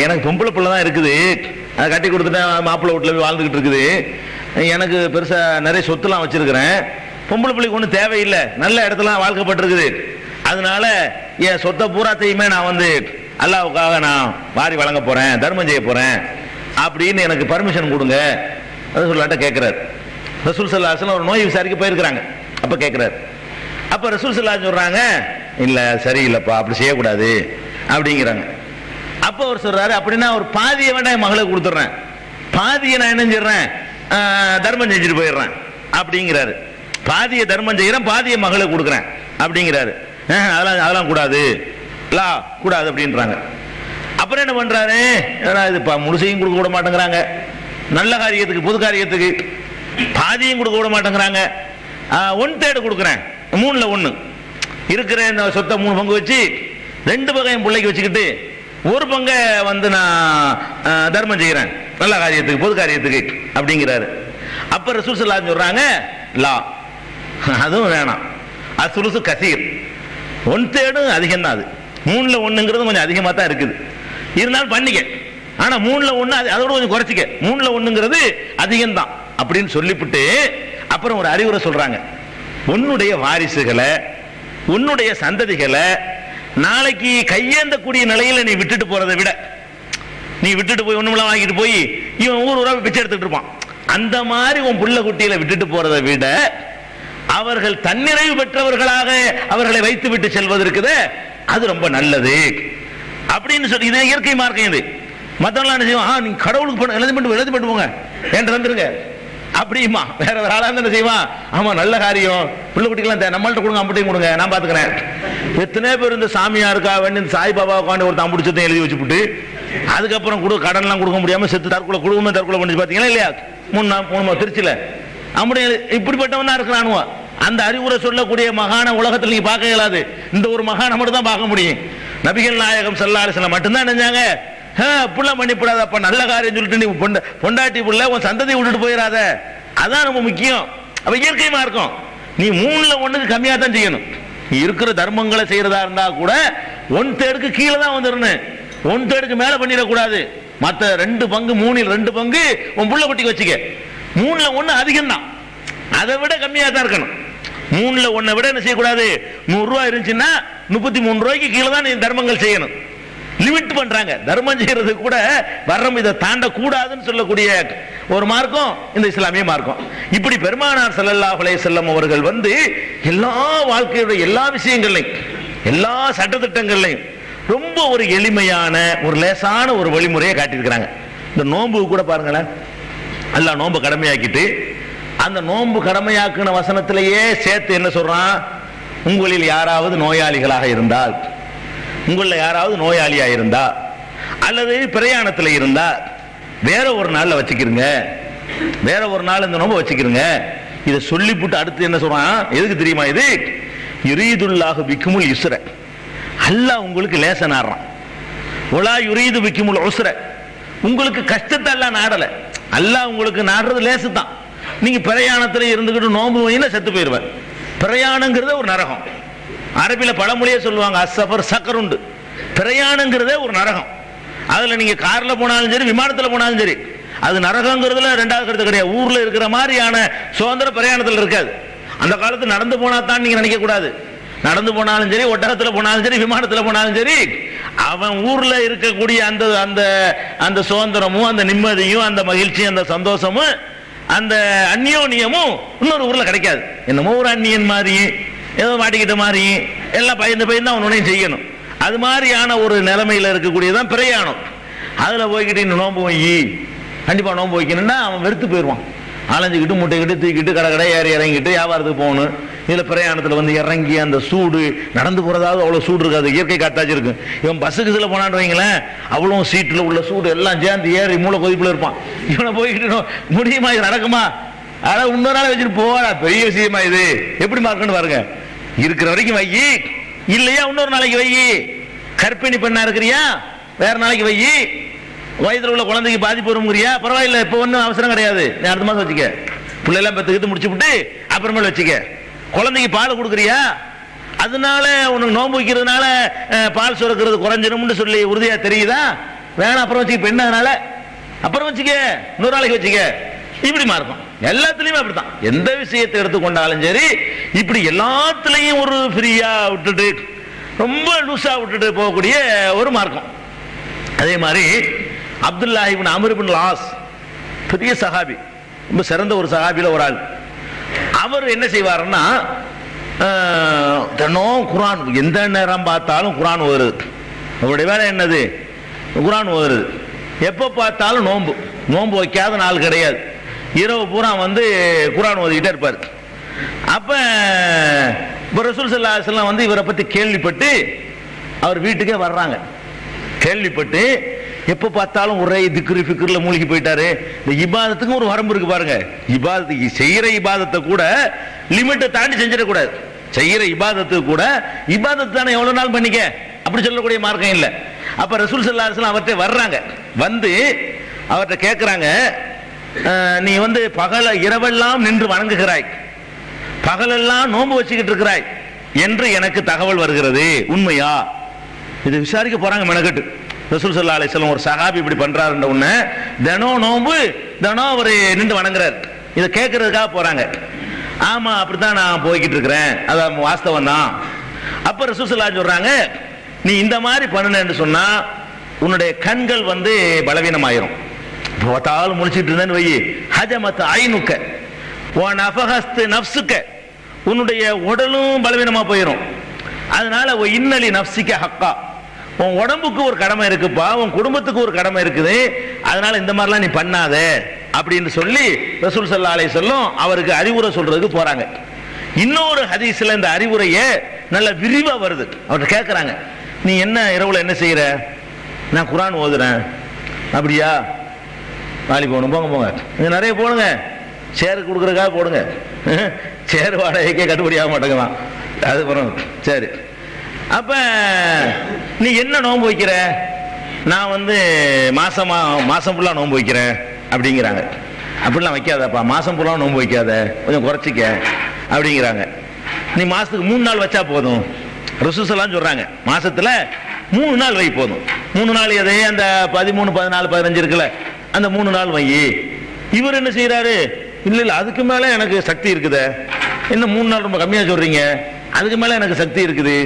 எனக்கு பொம்பளை பிள்ளை தான் இருக்குது, அதை கட்டி கொடுத்துட்டேன், மாப்பிள்ளை வீட்டில் போய் வாழ்ந்துகிட்டு இருக்குது, எனக்கு பெருசா நிறைய சொத்துலாம் வச்சிருக்கிறேன், பொம்பளை பிள்ளைக்கு ஒன்றும் தேவையில்லை, நல்ல இடத்துல வாழ்க்கப்பட்டிருக்குது, அதனால என் சொத்தை பூராத்தையுமே நான் வந்து அல்லாஹ்வுக்காக நான் வாரி வழங்க போறேன், தர்மம் செய்ய போறேன் அப்படின்னு எனக்கு பர்மிஷன் கொடுங்க ரசூலுல்லாஹ்ட்ட கேட்கிறார். ரசூல் ஸல்லல்லாஹு அலைஹி வஸல்லம் ஒரு நோய் விசாரிக்க போயிருக்கிறாங்க. அப்ப கேட்கிறார். அப்ப ரசூல் ஸல்லல்லாஹு அலைஹி வஸல்லம் சொல்றாங்க, இல்ல சரியில்லைப்பா, அப்படி செய்யக்கூடாது அப்படிங்கிறாங்க. அப்ப அவர் சொல்றாரு, அப்படின்னா ஒரு பாதியை வேண்டாம் என் மகளுக்கு கொடுத்துட்றேன், பாதியை நான் என்ன செய்யறேன்? தர்மம் செஞ்சுட்டு போயிடுறேன் அப்படிங்கிறாரு. பாதியை தர்மம் செய்யறேன், பாதியை மகளுக்கு கொடுக்குறேன் அப்படிங்கிறாரு. அதெல்லாம் கூடாது, கூடாது அப்படின்றாங்க. அப்புறம் என்ன பண்றாரு? இது முழுசையும் கொடுக்க விட மாட்டேங்கிறாங்க, நல்ல காரியத்துக்கு பொது காரியத்துக்கு பாதியும் கொடுக்க விட மாட்டேங்கிறாங்க. 1/3 கொடுக்குறேன், 3ல் 1 இருக்கிற இந்த சொத்தை 3 பங்கு வச்சு 2 பங்கு என் பிள்ளைக்கு வச்சுக்கிட்டு 1 பங்கை வந்து நான் தர்மம் செய்கிறேன், நல்ல காரியத்துக்கு பொது காரியத்துக்கு அப்படிங்கிறாரு. அப்ப ரசூல் ஸல்லல்லாஹு அலைஹி வஸல்லம் சொல்றாங்க, லா, அதுவும் வேணாம், அஸ்லுசு கசீர், 1/3 அதிகம் தான், அது 3ல் 1ங்கிறது கொஞ்சம் அதிகமாக தான் இருக்குது, இருந்தாலும் பண்ணிக்க, ஆனா 3ல் 1 அதோட கொஞ்சம் குறைச்சிக்க, 3ல் 1ங்கிறது அதிகம் தான் அப்படின்னு சொல்லிவிட்டு அப்புறம் ஒரு அறிவுரை சொல்றாங்க. உன்னுடைய வாரிசுகளை, உன்னுடைய சந்ததிகளை நாளைக்கு கையேந்தக்கூடிய நிலையில நீ விட்டுட்டு போறதை விட, நீ விட்டுட்டு போய் ஒண்ணுமெல்லாம் வாங்கிட்டு போய் இவன் ஊரா பிச்சை எடுத்துட்டு இருப்பான், அந்த மாதிரி உன் புள்ள குட்டியில விட்டுட்டு போறதை விட அவர்கள் தன்னிறைவு பெற்றவர்களாக அவர்களை வைத்து விட்டு செல்வது இருக்குது, அது ரொம்ப நல்லது அப்படின்னு சொல்லி. இது இயற்கை மார்க்கம். இது மத்தவங்களாம் என்ன செய்வான்? நீங்க கடவுளுக்கு எழுதி பண்ணிட்டு போங்க என்று வந்துருங்க அப்படிமா. வேற ஒரு ஆளா என்ன செய்வான்? ஆமா நல்ல காரியம், பிள்ளை குட்டிக்கெல்லாம் நம்மள்ட்ட கொடுங்க, அம்பட்டையும் கொடுங்க, நான் பாத்துக்கிறேன். எத்தனை பேர் இந்த சாமியாருக்கா வேண்டி இந்த சாய்பாபா உட்காந்து ஒரு தம்பிடிச்சத்தையும் எழுதி வச்சுட்டு அதுக்கப்புறம் கடன்லாம் கொடுக்க முடியாம செத்து குடும்பமே தற்கொலை பண்ணி பாத்தீங்களா இல்லையா? 3 திருச்சியில அப்படி இப்படிப்பட்டவன் தான் இருக்கிறானுவ. அந்த அறிவுரை சொல்லக்கூடிய மகான உலகத்தில் நீங்க பார்க்க இயலாது. இந்த ஒரு மகான மட்டும் தான் பார்க்க முடியும். நபிகள் நாயகம் ஸல்லல்லாஹு அலைஹி வஸல்லம் மட்டும்தான் நினைஞ்சாங்க அப்படிலாம் பண்ணிவிடாதப்ப, நல்ல காரியம் சொல்லிட்டு நீ பொண்டாட்டி புள்ள உன் சந்ததியை விட்டுட்டு போயிடாத, அதான் ரொம்ப முக்கியம். அப்ப இயற்கை மார்க்கம் நீ 3ல் 1க்கு கம்மியா தான் செய்யணும். நீ இருக்கிற தர்மங்களை செய்யறதா இருந்தா கூட 1/3க்கு கீழே தான் வந்துடணும், 1/3க்கு மேல பண்ணிடக்கூடாது. மற்ற 2 பங்கு 3ல் 2 பங்கு உன் புள்ள குட்டிக்கு வச்சுக்க. 3ல் 1 அதிகம் தான், அதை விட கம்மியா தான் இருக்கணும். 3ல் 1 விட என்ன செய்யக்கூடாது, 100 ரூபாய் இருந்துச்சுன்னா 33 ரூபாய்க்கு கீழே தான் நீ தர்மங்கள் செய்யணும். லிமிட் பண்றாங்க, தர்மம் செய்யறது கூட வர்றம் இதை தாண்டக்கூடாதுன்னு சொல்லக்கூடிய ஒரு மார்க்கம் இந்த இஸ்லாமிய மார்க்கம். இப்படி பெருமானார் ஸல்லல்லாஹு அலைஹி வஸல்லம் அவர்கள் எல்லா வாழ்க்கையுடைய எல்லா விஷயங்களையும் எல்லா சட்டத்திட்டங்களையும் ரொம்ப ஒரு எளிமையான ஒரு லேசான ஒரு வழிமுறையை காட்டியிருக்கிறாங்க. இந்த நோன்பு கூட பாருங்களேன், அல்லாஹ் நோன்பு கடமையாக்கிட்டு அந்த நோன்பு கடமையாக்குன வசனத்திலேயே சேர்த்து என்ன சொல்றான், உங்களில் யாராவது நோயாளிகளாக இருந்தால், உங்களில் யாராவது நோயாளியா இருந்தா அல்லது பிரயாணத்தில் இருந்தா வேற ஒரு நாள்ல வச்சுக்கிறங்க, வேற ஒரு நாள் இந்த நோன்பு வச்சுக்கிறங்க. இதை சொல்லிவிட்டு அடுத்து என்ன சொல்றான், எதுக்கு தெரியுமா, இது யுரீதுல்லாஹு பிக்குமுல் யுஸ்ர, அல்லாஹ் உங்களுக்கு லேச நாடுறான். ஒலா யுரீது பிக்குமுல் உஸ்ர, உங்களுக்கு கஷ்டத்தை எல்லாம் நாடல, அல்லாஹ் உங்களுக்கு நாடுறது லேசு தான். நீங்க பிரயாணத்தில் இருந்துகிட்டு நோன்பு வைனா செத்து போயிருவேன். பிரயாணங்கிறத ஒரு நரகம். அரபில பழமொழியே சொல்லுவாங்க, அஸ்ஸஃபர் சக்கருண்டு. பிரயாணங்கிறதே ஒரு நரகம். அதுல நீங்க கார்ல போனாலும் சரி விமானத்துல போனாலும் சரி அது நரகங்கிறதுல 2வது கருத்து கிடையாது. ஊர்ல இருக்கிற மாதிரியான சுதந்திர பிரயாணத்தில் இருக்காது. அந்த காலத்து நடந்து போனா தான் நீங்க நினைக்க கூடாது. நடந்து போனாலும் சரி, ஒட்டகத்துல போனாலும் சரி, விமானத்துல போனாலும் சரி, அவன் ஊர்ல இருக்கக்கூடிய அந்த அந்த அந்த சுதந்திரமும் அந்த நிம்மதியும் அந்த மகிழ்ச்சியும் அந்த சந்தோஷமும் அந்த அந்யோன்யமும் இன்னொரு ஊர்ல கிடைக்காது. என்னமோ ஒரு அந்நியன் மாதிரி ஏதோ மாட்டிக்கிட்ட மாதிரி எல்லாம் பயந்து அவன் உடனே செய்யணும். அது மாதிரியான ஒரு நிலைமையில இருக்கக்கூடியதான் பிரயாணம். அதுல போய்கிட்டு இன்னும் நோன்பு வை, கண்டிப்பா நோன்பு வைக்கணும்னா அவன் வெறுத்து போயிடுவான். அலைஞ்சிக்கிட்டு முட்டைக்கிட்டு தூக்கிட்டு கடை ஏறி இறங்கிட்டு வியாபாரத்துக்கு போகணும். இதுல பிரயாணத்துல இறங்கி அந்த சூடு, நடந்து போறதாவது அவ்வளவு சூடு இருக்காது, இயற்கை காத்தாச்சு இருக்கு. இவன் பஸ்ஸுக்கு சில போனான்னு வைங்களேன், அவ்வளவு சீட்டுல உள்ள சூடு எல்லாம் சேர்ந்து ஏறி மூளை கொதிப்புல இருப்பான். இவனை போய்கிட்டு முடியுமா, இது நடக்குமா, அதான் இன்னொரு நாள் வச்சுட்டு போவாடா, பெரிய விஷயமா இது, எப்படி மார்க்கன்னு பாருங்க. இருக்கிற வரைக்கும் வை, இல்லையா இன்னொரு நாளைக்கு வை. கர்ப்பிணி பெண்ணா இருக்கிறியா, வேற நாளைக்கு வை. வயதுல உள்ள குழந்தைக்கு பாதிப்பு வருங்கிறியா, பரவாயில்ல, இப்ப ஒன்னும் அவசரம் கிடையாது, நீ அடுத்த மாசம் வச்சுக்க. பிள்ளைலாம் பெற்றுக்கிட்டு முடிச்சு விட்டு அப்புறமேல வச்சுக்க. குழந்தைக்கு பால் கொடுக்குறியா, அதனால உனக்கு நோன்பு வைக்கிறதுனால பால் சுரக்கிறது குறைஞ்சிரும்னு சொல்லி உறுதியா தெரியுதா, வேணாம் அப்புறம் வச்சுக்க. பெண்ணு அதனால அப்புறம் வச்சுக்க, இன்னொரு நாளைக்கு வச்சுக்க. இப்படி மாறும். எல்லாத்துலயுமே அப்படித்தான். எந்த விஷயத்தை எடுத்துக்கொண்டாலும் சரி, இப்படி எல்லாத்துலயும் ஒரு ஃப்ரீயா விட்டுட்டு ரொம்ப லூசா விட்டுட்டு போகக்கூடிய ஒரு மார்க்கம். அதே மாதிரி அப்துல்லாஹ் இப்னு அம்ர் இப்னு ஆஸ், பெரிய சஹாபி, ரொம்ப சிறந்த ஒரு சஹாபில ஒரு ஆள். அவர் என்ன செய்வாருன்னா, தினம் குர்ஆன், எந்த நேரம் பார்த்தாலும் குர்ஆன் ஓதுறது. அவருடைய வேலை என்னது, குர்ஆன் ஓதுறது. எப்ப பார்த்தாலும் நோன்பு, நோன்பு வைக்காத நாள் கிடையாது. இரவு பூரா குர்ஆன் ஓதிக்கிட்டே இருப்பார். அப்ப ரசூல் ஸல்லல்லாஹு அலைஹி வஸல்லம் இவரை பத்தி கேள்விப்பட்டு அவர் வீட்டுக்கே வர்றாங்க. கேள்விப்பட்டு எப்ப பார்த்தாலும் ஒரே திக்ரு ஃபிக்ர்ல மூழ்கி போயிட்டாரு. இந்த இபாதத்துக்கு ஒரு வரம்பு இருக்கு பாருங்க. இபாதத்துக்கு செய்யற இபாதத்தை கூட லிமிட்டை தாண்டி செஞ்சிடக்கூடாது. செய்யற இபாதத்துக்கு கூட இபாதத்து தானே, எவ்வளவு நாள் பண்ணிக்க, அப்படி சொல்லக்கூடிய மார்க்கம் இல்லை. அப்ப ரசூல் ஸல்லல்லாஹு அலைஹி வஸல்லம் அவர்கிட்ட வர்றாங்க. அவர்கிட்ட கேட்கிறாங்க, நீ பகல இரவெல்லாம் நின்று வணங்குகிறாய், பகலெல்லாம் நோன்பு வச்சுக்கிட்டு இருக்கிறாய் என்று எனக்கு தகவல் வருகிறது, உண்மையா? இது விசாரிக்க போறாங்க மெனக்கட்டு. ரசூல் ஸல்லல்லாஹு அலைஹி வஸல்லம் ஒரு சஹாபி இப்படி பண்றாருன்ற உடனே தினம் நோன்பு, தினம் அவர் நின்று வணங்குறார். இதை கேட்கறதுக்காக போறாங்க. ஆமா அப்படித்தான் நான் போய்கிட்டு இருக்கிறேன், அதான் வாஸ்தவம் தான். அப்ப ரசூல் ஸல்லல்லாஹு அலைஹி சொல்றாங்க, நீ இந்த மாதிரி பண்ணுனேன்னு சொன்னா உன்னுடைய கண்கள் பலவீனமாயிரும். பார்த்தாலும் முடிச்சிட்டு இருந்தேன்னு வை, ஹஜமத் ஐனுக்க வ நஃபஹஸ்து நஃப்ஸுக்க, உன்னுடைய உடலும் பலவீனமா போயிடும். அதனால இன்னலி நஃப்ஸிக ஹக்கா, உன் உடம்புக்கு ஒரு கடமை இருக்குப்பா, உன் குடும்பத்துக்கு ஒரு கடமை இருக்குது, அதனால இந்த மாதிரிலாம் நீ பண்ணாத அப்படின்னு சொல்லி ரசூல் ஸல்லல்லாஹு அலைஹி வஸல்லம் அவருக்கு அறிவுரை சொல்றதுக்கு போறாங்க. இன்னொரு ஹதீஸ்ல இந்த அறிவுரையே நல்ல விரிவா வருது. அவர்கிட்ட கேட்கறாங்க, நீ என்ன இரவுல என்ன செய்யற? நான் குர்ஆன் ஓதுறேன். அப்படியா, நாளைக்கு போகணும், போங்க போங்க, நிறைய போடுங்க, சேருக்கு கொடுக்குறதுக்காக போடுங்க, சேர் வாடகைக்கே கட்டுப்படி ஆக மாட்டேங்கலாம், அது போறோம். சரி, அப்ப நீ என்ன நோன்பு வைக்கிற? நான் வந்து மாசம் ஃபுல்லாக நோன்பு வைக்கிறேன் அப்படிங்கிறாங்க. அப்படிலாம் வைக்காதப்பா, மாசம் ஃபுல்லாக நோன்பு வைக்காத, கொஞ்சம் குறைச்சிக்க அப்படிங்கிறாங்க. நீ மாசத்துக்கு 3 நாள் வச்சா போதும். ரசூலுல்லாஹ் சொல்றாங்க மாசத்துல 3 நாள் வை போதும். 3 நாள் எதே அந்த 13, 14, 15 இருக்குல்ல, அந்த 3 நாள் வை. இவர் என்ன செய்யறாரு, இல்ல அதுக்கு மேல எனக்கு சக்தி இருக்குது, என்ன 3 நாள் ரொம்ப கம்மியா சொல்றீங்க, அதுக்கு மேல எனக்கு சக்தி இருக்குது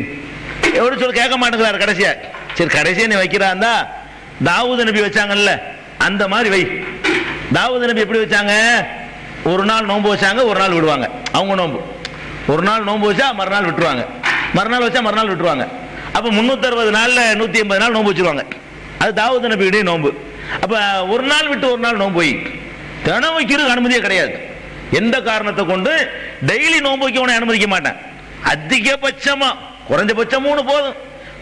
எவ்வளவு சொல்ல கேட்க மாட்டேங்கிறாரு. கடைசியா சரி கடைசியா நீ வைக்கிறாந்தா தாவூத் நபி வச்சாங்கல்ல அந்த மாதிரி வை. தாவூத் நபி எப்படி வச்சாங்க, ஒரு நாள் நோன்பு வச்சாங்க, ஒரு நாள் விடுவாங்க. அவங்க நோன்பு ஒரு நாள் நோன்பு வச்சா மறுநாள் விட்டுருவாங்க, மறுநாள் வச்சா மறுநாள் விட்டுருவாங்க. அப்ப 360 நாள்ல 180 நாள் நோன்பு வச்சிருவாங்க. அது தாவூத் நபியுடைய நோன்பு. அப்ப ஒரு நாள் விட்டு ஒரு நாள் நோன்பு வை. தினம் வைக்கிறதுக்கு அனுமதியே கிடையாது. எந்த காரணத்தை கொண்டு டெய்லி நோன்பு வைக்க உன அனுமதிக்க மாட்டேன். அதிகபட்சமா குறைஞ்சபட்சம் 3 போதும்,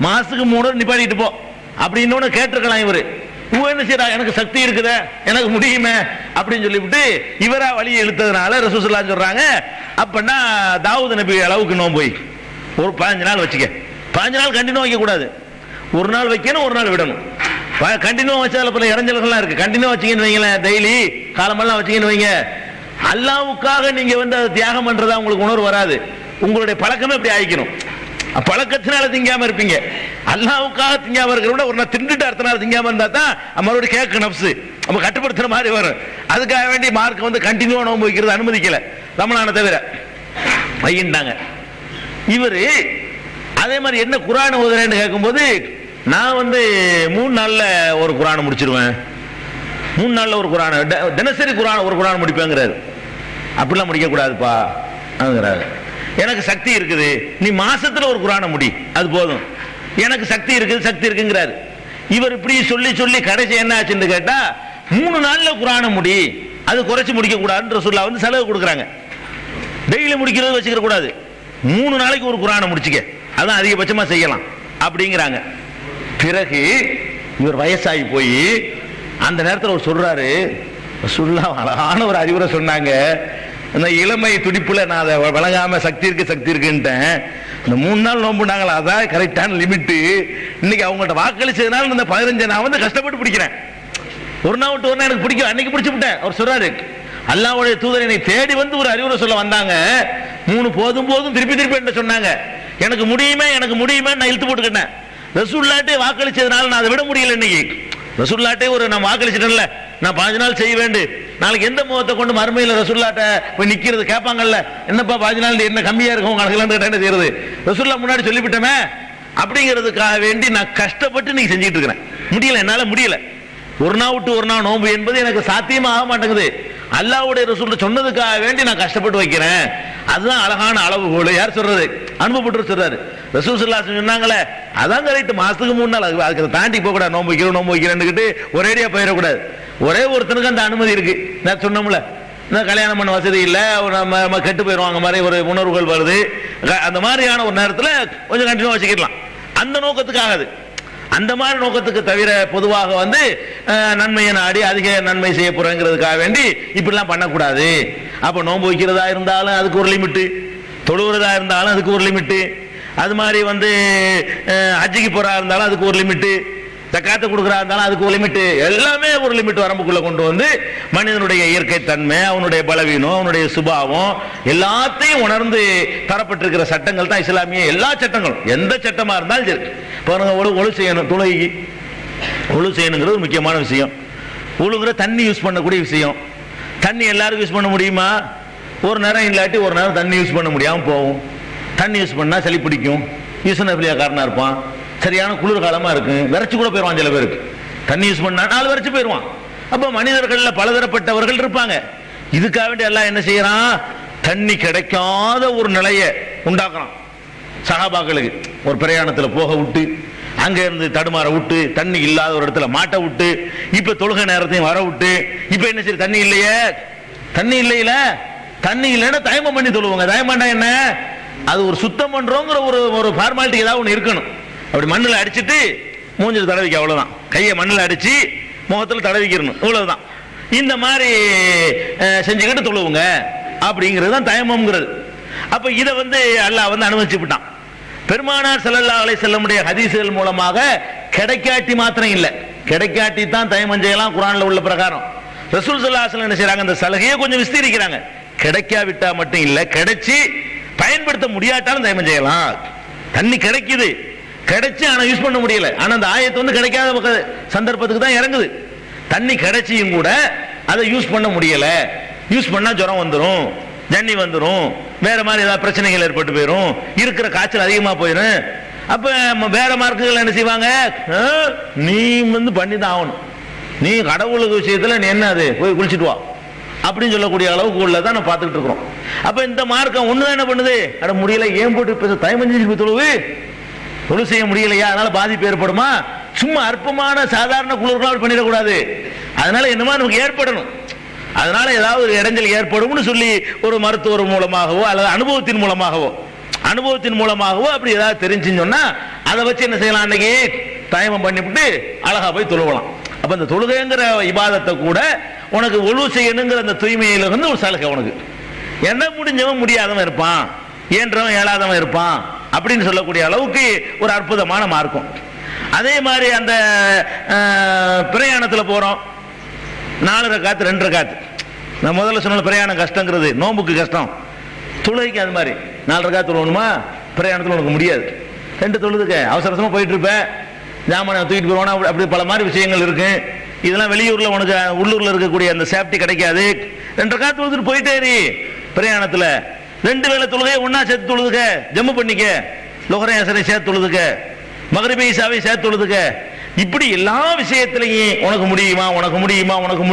மாசத்துக்கு 3 நிப்பாட்டிட்டு போ அப்படின்னு கேட்டிருக்கலாம். இவரு என்ன செய்யறா, எனக்கு சக்தி இருக்குத, எனக்கு முடியுமே அப்படின்னு சொல்லிவிட்டு இவரா வழியை இழுத்ததுனால ரசூலுல்லாஹ் சொல்றாங்க, அப்பன்னா தாவூத் நபி அளவுக்கு நோன்பு வை, ஒரு 15 நாள் வச்சுக்க. 15 நாள் கண்டினியூ வைக்க கூடாது, ஒரு நாள் வைக்கணும், ஒரு நாள் விடணும். கண்டினியூ வச்சதுல பல இறஞ்சல்கள்லாம் இருக்கு. கண்டினியூ வச்சீங்கன்னு வைங்களேன், டெய்லி காலமெல்லாம் வச்சீங்கன்னு வைங்க, அல்லாஹ்வுக்காக நீங்க வந்து அதை தியாகம் பண்றதா உங்களுக்கு உணர்வு வராது. உங்களுடைய பழக்கமே இப்படி ஆயிக்கணும். பழக்கத்தினால திங்காம இருப்பீங்க. அல்லாஹ்வுக்காக திங்காம இருக்கிற விட ஒரு நாள் திண்டுட்டு அடுத்த நாள் திங்காம இருந்தா தான் மறுபடியும் கேட்க நப்சு நம்ம கட்டுப்படுத்துற மாதிரி வரும். அதுக்காக வேண்டி மார்க் வந்து கண்டினியூவா நோன்பு வைக்கிறது அனுமதிக்கல ரமலானை தவிர வையின்ட்டாங்க. இவரு அதே மாதிரி என்ன குர்ஆன் ஓதுறேன்னு கேட்கும்போது, நான் வந்து 3 நாள்ல ஒரு குர்ஆனை முடிச்சிருவேன், 3 நாள்ல ஒரு குர்ஆனை, தினசரி குர்ஆன் ஒரு குர்ஆன் முடிப்பேங்கிறாரு. அப்படிலாம் முடிக்க கூடாதுப்பா அப்படிங்கிறாரு. எனக்கு சக்தி இருக்குது, நீ மாசத்துல ஒரு குர்ஆனை முடி, அது போதும், எனக்கு சக்தி இருக்குது சக்தி இருக்குங்கிறாரு. இவர் இப்படி சொல்லி சொல்லி கடைசி என்ன ஆச்சுன்னு கேட்டா 3 நாள்ல குர்ஆனை முடி, அது குறைச்சு முடிக்க கூடாதுன்னு ரசூலுல்லாஹ் வந்து செலவு கொடுக்குறாங்க. டெய்லி முடிக்கிறது வச்சுக்கிற கூடாது, 3 நாளைக்கு ஒரு குர்ஆனை முடிச்சுக்க, அதான் அதிகபட்சமா செய்யலாம் அப்படிங்கிறாங்க. பிறகு இவர் வயசாகி போய் அந்த நேரத்தில் அவர் சொல்றாரு, ரசூலுல்லாஹ் அழகான ஒரு அறிவுரை சொன்னாங்க. அந்த இளமை துடிப்புல நான் அதை வழங்காம சக்தி இருக்குன்ட்டேன். இந்த 3 நாள் நோம்புனாங்களா, அதான் கரெக்டான லிமிட்டு. இன்னைக்கு அவங்கள்ட்ட வாக்களிச்சதுனால இந்த 15 நான் வந்து கஷ்டப்பட்டு பிடிக்கிறேன். ஒரு நாள் விட்டு ஒரு நாள் எனக்கு பிடிக்கும், அன்னைக்கு பிடிச்சு விட்டேன். அவர் சொல்றாரு, அல்லாஹ்வுடைய தூதர் என்னை தேடி வந்து ஒரு அறிவுரை சொல்ல வந்தாங்க, 3 போதும் போதும் திருப்பி திருப்பி என்ன சொன்னாங்க, எனக்கு முடியுமே நான் இழுத்து போட்டுக்கிட்டேன். ரசூலுல்லாஹ்ட்டே வாக்களிச்சதுனால நான் அதை விட முடியல. இன்னைக்கு ரசூலுல்லாஹ்ட்டே ஒரு நான் வாக்களிச்சிட்டேன்ல, நான் 15 நாள் செய்ய வேண்டும். நாளைக்கு எந்த முகத்தை கொண்டு மறுமையில் ரசூலுல்லாஹ்ட்ட போய் நிக்கிறது, கேட்பாங்கல்ல, என்னப்பா 15 நாள் என்ன கம்மியா இருக்கும் கணக்கு என்ன செய்யறது, ரசூலுல்லாஹ் முன்னாடி சொல்லிவிட்டோமே அப்படிங்கிறதுக்காக வேண்டி நான் கஷ்டப்பட்டு நீங்க செஞ்சுட்டு இருக்கிறேன். முடியல, என்னால முடியல. ஒரு நாள் விட்டு ஒரு நாள் நோன்பு என்பது எனக்கு சாத்தியமா ஆக மாட்டேங்குது. அல்லாஹ்வுடைய ரசூல் சொன்னதுக்காக வேண்டி நான் கஷ்டப்பட்டு வைக்கிறேன். அதுதான் அழகான அளவுகோல். யார் சொல்றது, அனுபவப்பட்டு சொல்றாரு. ரசூல் ஸல்லல்லாஹு அலைஹி வஸல்லம் சொன்னாங்களே, அதான் கரெக்ட். மாசத்துக்கு 3 நாள், அதுக்கு தாண்டி போக கூடாது. நோன்பு வைக்கிறேன்னு ஒரேடியா போயிடக்கூடாது. ஒரே ஒருத்தனுக்கு அந்த அனுமதி இருக்கு. நான் சொன்னோம்ல, கல்யாணம் பண்ண வசதி இல்லை, நம்ம கெட்டு போயிடுவாங்க மாதிரி ஒரு உணர்வுகள் வருது. அந்த மாதிரியான ஒரு நேரத்தில் கொஞ்சம் கண்டினியூ வச்சுக்கலாம். அந்த நோக்கத்துக்காக அது அந்த மாதிரி நோக்கத்துக்கு தவிர பொதுவாக வந்து நன்மையை நாடி அதிக நன்மை செய்ய போறேங்கிறதுக்காக வேண்டி இப்படிலாம் பண்ணக்கூடாது. அப்ப நோன்பு வைக்கிறதா இருந்தாலும் அதுக்கு ஒரு லிமிட்டு, தொழுகிறதா இருந்தாலும் அதுக்கு ஒரு லிமிட்டு, அது மாதிரி வந்து ஹஜ்ஜுக்கு போறா இருந்தாலும் அதுக்கு ஒரு லிமிட்டு, ஜக்காத்து கொடுக்குறா இருந்தாலும் அதுக்கு ஒரு லிமிட்டு, எல்லாமே ஒரு லிமிட் வரம்புக்குள்ள கொண்டு வந்து மனிதனுடைய இயற்கை தன்மை, அவனுடைய பலவீனம், அவனுடைய சுபாவம் எல்லாத்தையும் உணர்ந்து தரப்பட்டிருக்கிற சட்டங்கள் தான் இஸ்லாமிய எல்லா சட்டங்களும். எந்த சட்டமா இருந்தாலும் சரி, பாருங்க, ஒழு செய்யணும், தொழுகைக்கு ஒழு செய்யணுங்கிறது ஒரு முக்கியமான விஷயம். ஒழுங்குற தண்ணி யூஸ் பண்ணக்கூடிய விஷயம். தண்ணி எல்லாருக்கும் யூஸ் பண்ண முடியுமா? ஒரு நேரம் இல்லாட்டி ஒரு நேரம் தண்ணி யூஸ் பண்ண முடியாம போகும். தண்ணி யூஸ் பண்ணா சளி பிடிக்கும், ஈசனபிலியாக்காரனா இருப்பான், சரியான குளிர் காலமா இருக்கு, விரைச்சு கூட போயிடுவான். சில பேருக்கு தண்ணி யூஸ் பண்ணா 4 விரைச்சு போயிடுவான். அப்ப மனிதர்கள்ல பலதரப்பட்டவர்கள் இருப்பாங்க. இதுக்காக வேண்டி எல்லாம் என்ன செய்யறான், தண்ணி கிடைக்காத ஒரு நிலையை உண்டாக்குறான். சஹாபாக்களுக்கு ஒரு பிரயாணத்துல போக விட்டு, அங்க இருந்து தடுமாற விட்டு, தண்ணி இல்லாத ஒரு இடத்துல மாட்ட விட்டு, இப்ப தொழுகை நேரத்தையும் வர விட்டு, இப்ப என்ன செய்ய, தண்ணி இல்லையே, தண்ணி இல்லையில, தண்ணி இல்லைன்னா தயமம் பண்ணி தொழுவாங்க. தயமாண்டா என்ன, அது ஒரு சுத்தம் பண்றோங்கிற ஒரு ஃபார்மாலிட்டி ஏதாவது ஒன்று இருக்கணும். அப்படி மண்ணில் அடிச்சுட்டு மூஞ்சில் தடவிக்க, அவ்வளவுதான். கையை மண்ணில் அடிச்சு முகத்தில் தடவிக்கிறணும், இவ்வளவுதான். இந்த மாதிரி செஞ்சுக்கிட்டு தொழுவுங்க அப்படிங்கிறது தான் தயமம்ங்கிறது. அப்ப இதை வந்து அல்லாஹ் வந்து அனுமதிச்சு விட்டான். பெருமானார் ஸல்லல்லாஹு அலைஹி வஸல்லம் ஹதீஸ்கள் மூலமாக கிடைக்காட்டி மாத்திரம் இல்ல, கிடைக்காட்டி தான் தயமம் செய்யலாம் குர்ஆன்ல உள்ள பிரகாரம். ரசூல் ஸல்லல்லாஹு அலைஹி வஸல்லம் என்ன செய்றாங்க, அந்த சலுகையை கொஞ்சம் விஸ்தீரிக்கிறாங்க. கிடைக்காவிட்டா மட்டும் இல்ல, கிடைச்சி பயன்படுத்த முடியாட்டாலும் தயமம் செய்யலாம். தண்ணி கிடைக்குது, கிடைச்சு ஆனா யூஸ் பண்ண முடியல, ஆனா அந்த ஆயத்து வந்து கிடைக்காத சந்தர்ப்பத்துக்கு தான் இறங்குது. தண்ணி கிடைச்சியும் கூட அதை யூஸ் பண்ண முடியல, யூஸ் பண்ணா ஜுரம் வந்துடும், ஜன்னி வந்துடும், வேற மாதிரி ஏதாவது பிரச்சனைகள் ஏற்பட்டு போயிடும், இருக்கிற காய்ச்சல் அதிகமா போயிடும். அப்ப வேற மார்க்குகள் என்ன செய்வாங்க, நீ வந்து பண்ணி தான் ஆகணும், நீ கடவுளுக்கு விஷயத்துல நீ என்ன அது போய் குளிச்சுட்டு வா அப்படின்னு சொல்லக்கூடிய அளவுக்கு உள்ளதான் நான் பார்த்துக்கிட்டு இருக்கிறோம். அப்ப இந்த மார்க்கம் ஒண்ணுதான் என்ன பண்ணுது, அட முடியல, ஏன் போட்டு தயமஞ்சி தொழு செய்ய முடியலையா, அதனால பாதிப்பு ஏற்படுமா, சும்மா அற்பமான சாதாரண குளிர்களால் பண்ணிடக்கூடாது, அதனால என்னமா நமக்கு ஏற்படணும், அதனால ஏதாவது ஒரு இடைஞ்சல் ஏற்படும் சொல்லி ஒரு மருத்துவர் மூலமாகவோ அல்லது அனுபவத்தின் மூலமாகவோ அப்படி ஏதாவது தெரிஞ்சுன்னு சொன்னா அதை வச்சு என்ன செய்யலாம், அன்னைக்கு தயமம் பண்ணிவிட்டு அழகா போய் தொழுவலாம். அப்ப இந்த தொழுகைங்கிற இபாதத்தை கூட உனக்கு ஒழுவு செய்யணுங்கிற அந்த தூய்மையில இருந்து ஒரு சலுகை உனக்கு. என்ன முடிஞ்சவன் முடியாதவன் இருப்பான், ஏன்றவன் ஏழாதவன் இருப்பான் அப்படின்னு சொல்லக்கூடிய அளவுக்கு ஒரு அற்புதமான மார்க்கம். அதே மாதிரி அந்த பிரயாணத்தில் போறோம், 4 ரக்காத்து 2 ரக்காத்து. நான் முதல்ல சொன்ன பிரயாணம் கஷ்டங்கிறது, நோம்புக்கு கஷ்டம், தொழுகைக்கு அது மாதிரி 4 ரக்காத்து தொழணுமா, பிரயாணத்தில் உனக்கு முடியாது, 2 தொழுதுக்க அவசரமா போயிட்டு இருப்ப, ஜாமான தூக்கிட்டு போவானா, அப்படி பல மாதிரி விஷயங்கள் இருக்கு. இதெல்லாம் வெளியூர்ல உனக்கு உள்ளூர்ல இருக்கக்கூடிய அந்த சேஃப்டி கிடைக்காது. 2 ரக்காத்து தொழுதுட்டு போயிட்டே இரு. பிரயாணத்தில் 2 வேளை தொழுகை ஒன்னா சேர்த்து தொழுதுக்க, ஜம்மு பண்ணிக்க, லொஹரை அசரை சேர்த்து தொழுதுக்க, மக்ரிபி இஷாவை சேர்த்து தொழுதுக்க. இப்படி எல்லா விஷயத்திலையும் உனக்கு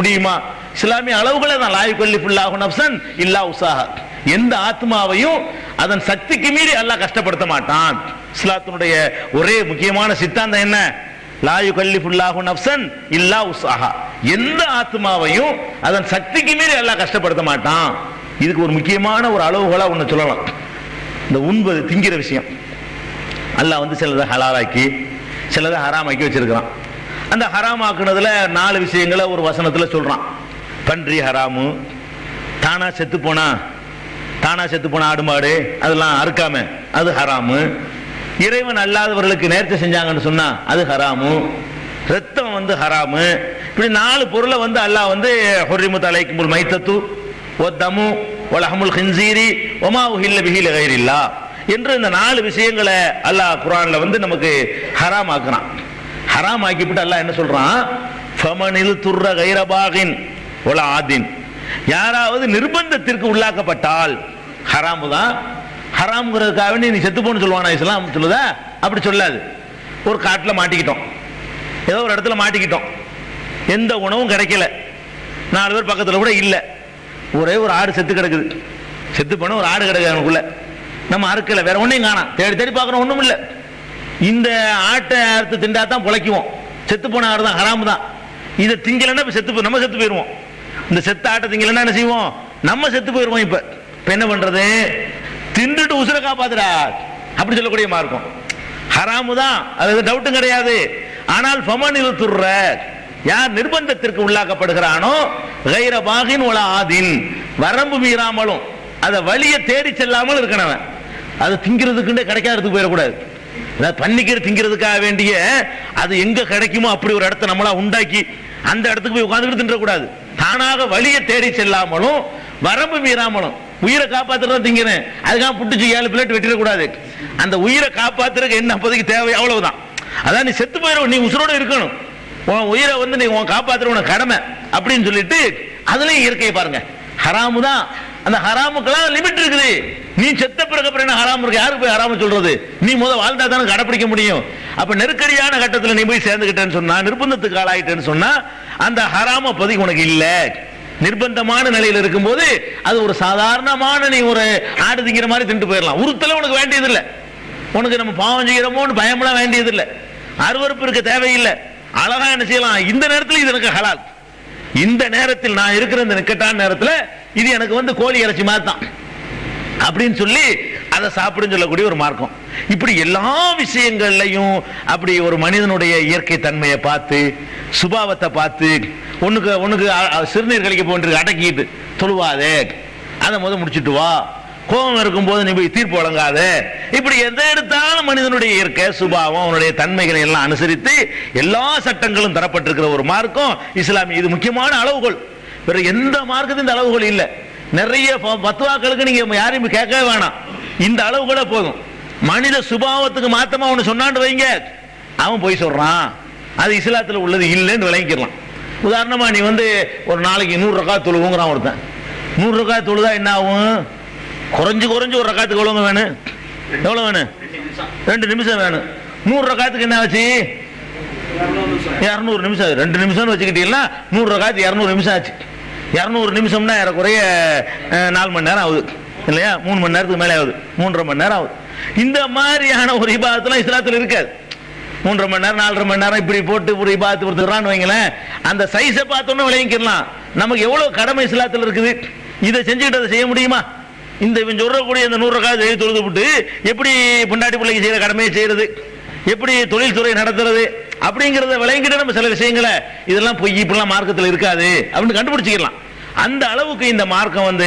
முடியுமா. இஸ்லாமிய அளவுகளை தான், லா யுகல்லிஃபுல்லாஹு நஃப்ஸன் இல்லா உஸாஹா, எந்த ஆத்மாவையும் அதன் சக்திக்கு மீறி அல்லாஹ் கஷ்டப்படுத்த மாட்டான். இஸ்லாத்தினுடைய ஒரே முக்கியமான சித்தாந்தம் என்ன, லா யுகல்லிஃபுல்லாஹு நஃப்ஸன் இல்லா உஸாஹா, எந்த ஆத்மாவையும் அதன் சக்திக்கு மீறி அல்லாஹ் கஷ்டப்படுத்த மாட்டான். இதுக்கு ஒரு முக்கியமான ஒரு அளவுகளா ஒண்ணு சொல்லலாம். இந்த உண்பது திங்கிற விஷயம் அல்லாஹ் வந்து சிலதை ஹலாலாக்கி சிலதை ஹராமாக்கி வச்சிருக்கிறான். அந்த ஹராமாக்குனதுல 4 விஷயங்களை ஒரு வசனத்துல சொல்றான். பன்றி ஹராமு, தானா செத்து போனா ஆடு மாடு அதெல்லாம் அறுக்காம அது ஹராமு, இறைவன் அல்லாதவர்களுக்கு நேர்ச்சை செஞ்சாங்கன்னு சொன்னா அது ஹராமு, ரத்தம் வந்து ஹராமு. இப்படி 4 பொருளை வந்து அல்லாஹ் வந்து ஹுர்ரிமத் அலைக்குமுல் மைத்தத்து வத்தமு வலஹமுல் ஹின்சீரி வமா உஹில்ல பிஹி லிகைரில்லாஹ் என்று இந்த 4 விஷயங்களை அல்லாஹ் குர்ஆன்ல வந்து நமக்கு ஹராம் ஆக்குறான். ஹராம் ஆக்கிவிட்டு அல்லாஹ் என்ன சொல்றான், ஃபமனில் துர்ர கைர பாகின் வலா ஆதின், யாராவது நிர்பந்தத்திற்கு உள்ளாக்கப்பட்டால், ஹராமு தான், ஹராம்ங்கிறதுக்காக நீ செத்து போன்னு சொல்லுவானா இஸ்லாம் சொல்லுதா, அப்படி சொல்லாது. ஒரு காட்டில் மாட்டிக்கிட்டோம், ஏதோ ஒரு இடத்துல மாட்டிக்கிட்டோம், எந்த உணவும் கிடைக்கல, 4 பேர் பக்கத்தில் கூட இல்லை, ஒரே ஒரு ஆடு செத்து கிடக்குது, செத்து போன ஒரு ஆடு கிடக்குது அவனுக்குள்ள, நம்ம அறுக்கல, வேற ஒன்றையும் காணாம், தேடி பார்க்கணும், ஒன்றும் இல்லை. இந்த ஆட்டை அறுத்து திண்டா தான் பிழைக்குவோம், செத்து போன ஆடு தான், ஹராமு தான். இதை திங்கலன்னா நம்ம செத்து போயிடுவோம். இந்த செத்த ஆட்டை திங்கலன்னா என்ன செய்வோம், நம்ம செத்து போயிடுவோம். இப்ப என்ன பண்றது, தின்றுட்டு உசுர காப்பாத்துடா அப்படி சொல்லக்கூடிய மார்க்கம். ஹராமு தான், அது டவுட்டும் கிடையாது. ஆனால் ஃபமனில் துர்ர, யார் நிர்பந்தத்திற்கு உள்ளாக்கப்படுகிறானோ, கைர பாகின் வலா ஆதின், வரம்பு மீறாமலும் அதை வழியை தேடி செல்லாமல் இருக்கணும். அது திங்கிறதுக்குண்டே கிடைக்காததுக்கு போயிடக்கூடாது. பன்னிக்கிற திங்கிறதுக்காக வேண்டிய அது எங்க கிடைக்குமோ அப்படி ஒரு இடத்த நம்மளா உண்டாக்கி அந்த இடத்துக்கு போய் உட்கார்ந்துட்டு தின்றக்கூடாது. தானாக வழியை தேடி செல்லாமலும் வரம்பு மீறாமலும், உயிரை காப்பாத்துறதா திங்கிறேன் அதுக்காக புட்டுச்சு 7 பிளேட் வெட்டிடக்கூடாது. அந்த உயிரை காப்பாத்துறதுக்கு என்ன அப்போதைக்கு தேவை அவ்வளவுதான். அதான் நீ செத்து போயிடும், நீ உசுரோட இருக்கணும், உன் உயிரை வந்து நீ காப்பாத்துற உனக்கு கடமை அப்படின்னு சொல்லிட்டு அதுலயும் இயற்கையை பாருங்க. ஹராமு தான், அந்த ஹராமுக்கெல்லாம் லிமிட் இருக்குது. நீ செத்த பிறகு அப்புறம் என்ன ஹராம் இருக்கு, யாருக்கு போய் ஹராமு சொல்றது, நீ முதல் வாழ்ந்தா தானே கடைப்பிடிக்க முடியும். அப்ப நெருக்கடியான கட்டத்தில் நீ போய் சேர்ந்துக்கிட்டேன்னு சொன்னா, நிர்பந்தத்துக்கு ஆளாயிட்டேன்னு சொன்னா, அந்த ஹராம அப்போதைக்கு உனக்கு இல்ல. நிர்பந்தமான நிலையில் இருக்கும்போது அது ஒரு சாதாரணமான நீ ஒரு ஆடு திங்கிற மாதிரி தின்ட்டு போயிடலாம். உறுத்தல உனக்கு வேண்டியது இல்லை, உனக்கு நம்ம பாவம் செய்கிறோமோன்னு பயமெல்லாம் வேண்டியது இல்லை, அருவறுப்பு இருக்க தேவையில்லை. அழகா என்ன செய்யலாம், இந்த நேரத்தில் இது எனக்கு ஹலால், இந்த நேரத்தில் நான் இருக்கிற இந்த நிக்கட்டான நேரத்தில் இது எனக்கு வந்து கோழி இறைச்சி மாதிரி தான் அப்படின்னு சொல்லி அதை சாப்பிடுன்னு சொல்லக்கூடிய ஒரு மார்க்கம். இப்படி எல்லா விஷயங்கள்லையும் அப்படி ஒரு மனிதனுடைய இயற்கை தன்மையை பார்த்து, சுபாவத்தை பார்த்து, ஒண்ணுக்கு சிறுநீர் கழிக்க போன்று அடக்கிட்டு தொழுவாதே, அதை முடிச்சுட்டு வா, கோபம் இருக்கும்போது நீ போய் தீர்ப்பு வழங்காத. இப்படி எதை எடுத்தாலும் மனிதனுடைய இயற்கை சுபாவம் அவனுடைய தன்மைகளை எல்லாம் அனுசரித்து எல்லா சட்டங்களும் தரப்பட்டிருக்கிற ஒரு மார்க்கம் இஸ்லாமிய. இது முக்கியமான அளவுகோல். வேற எந்த மார்க்கத்தின் இந்த அளவுகோல் இல்லை. நிறைய பத்துவாக்களுக்கு நீங்க யாரையும் கேட்கவே வேணாம், இந்த அளவுகளே போதும். மனித சுபாவத்துக்கு மாத்தமா அவனு சொன்னான்னு வைங்க, அவன் போய் சொல்றான், அது இஸ்லாத்துல உள்ளது இல்லைன்னு விளங்கிக்கலாம். உதாரணமா நீ ஒரு நாளைக்கு 100 ரக்காத் தொழுவுங்கிறான் ஒருத்தன். 100 ரக்காத் தொழுதா என்ன ஆகும்? குறைஞ்சு ஒரு ரக்காத்துக்கு எவ்வளவு வேணும்? எவ்வளவு வேணும்? 2 நிமிஷம் வேணும். 100 ரக்காத்துக்கு என்ன ஆச்சு? 200 நிமிஷம். 2 நிமிஷம்னு வச்சுக்கிட்டீங்கன்னா 100 ரக்காத்து 200 நிமிஷம் ஆச்சு. 200 நிமிஷம்னா ஏறக்குறைய 4 மணி நேரம் ஆகுது இல்லையா? 3 மணி நேரத்துக்கு மேலே ஆகுது, 3.5 மணி நேரம் ஆகுது. இந்த மாதிரியான ஒரு இபாதத்துலாம் இஸ்லாத்தில் இருக்காது. 3.5 மணி நேரம் 4.5 மணி நேரம் இப்படி போட்டு ஒரு இபாதத்து கொடுத்துறான்னு வைங்களேன், அந்த சைஸை பார்த்தோன்னு விளங்கிக்கலாம் நமக்கு எவ்வளவு கடமை இஸ்லாத்தில் இருக்குது. இதை செஞ்சுக்கிட்டு அதை செய்ய முடியுமா? இவன் சொல்லக்கூடிய இந்த 100 ரக்காத் எழுதி தொழுது விட்டு எப்படி பொண்டாட்டி பிள்ளைக்கு செய்யற கடமையை செய்யறது, எப்படி தொழில்துறை நடத்துறது அப்படிங்கிறத விளங்கிட்டு நம்ம சில விஷயங்களை இதெல்லாம் பொய் இப்படிலாம் மார்க்கத்தில் இருக்காது அப்படின்னு கண்டுபிடிச்சிக்கலாம். அந்த அளவுக்கு இந்த மார்க்கம்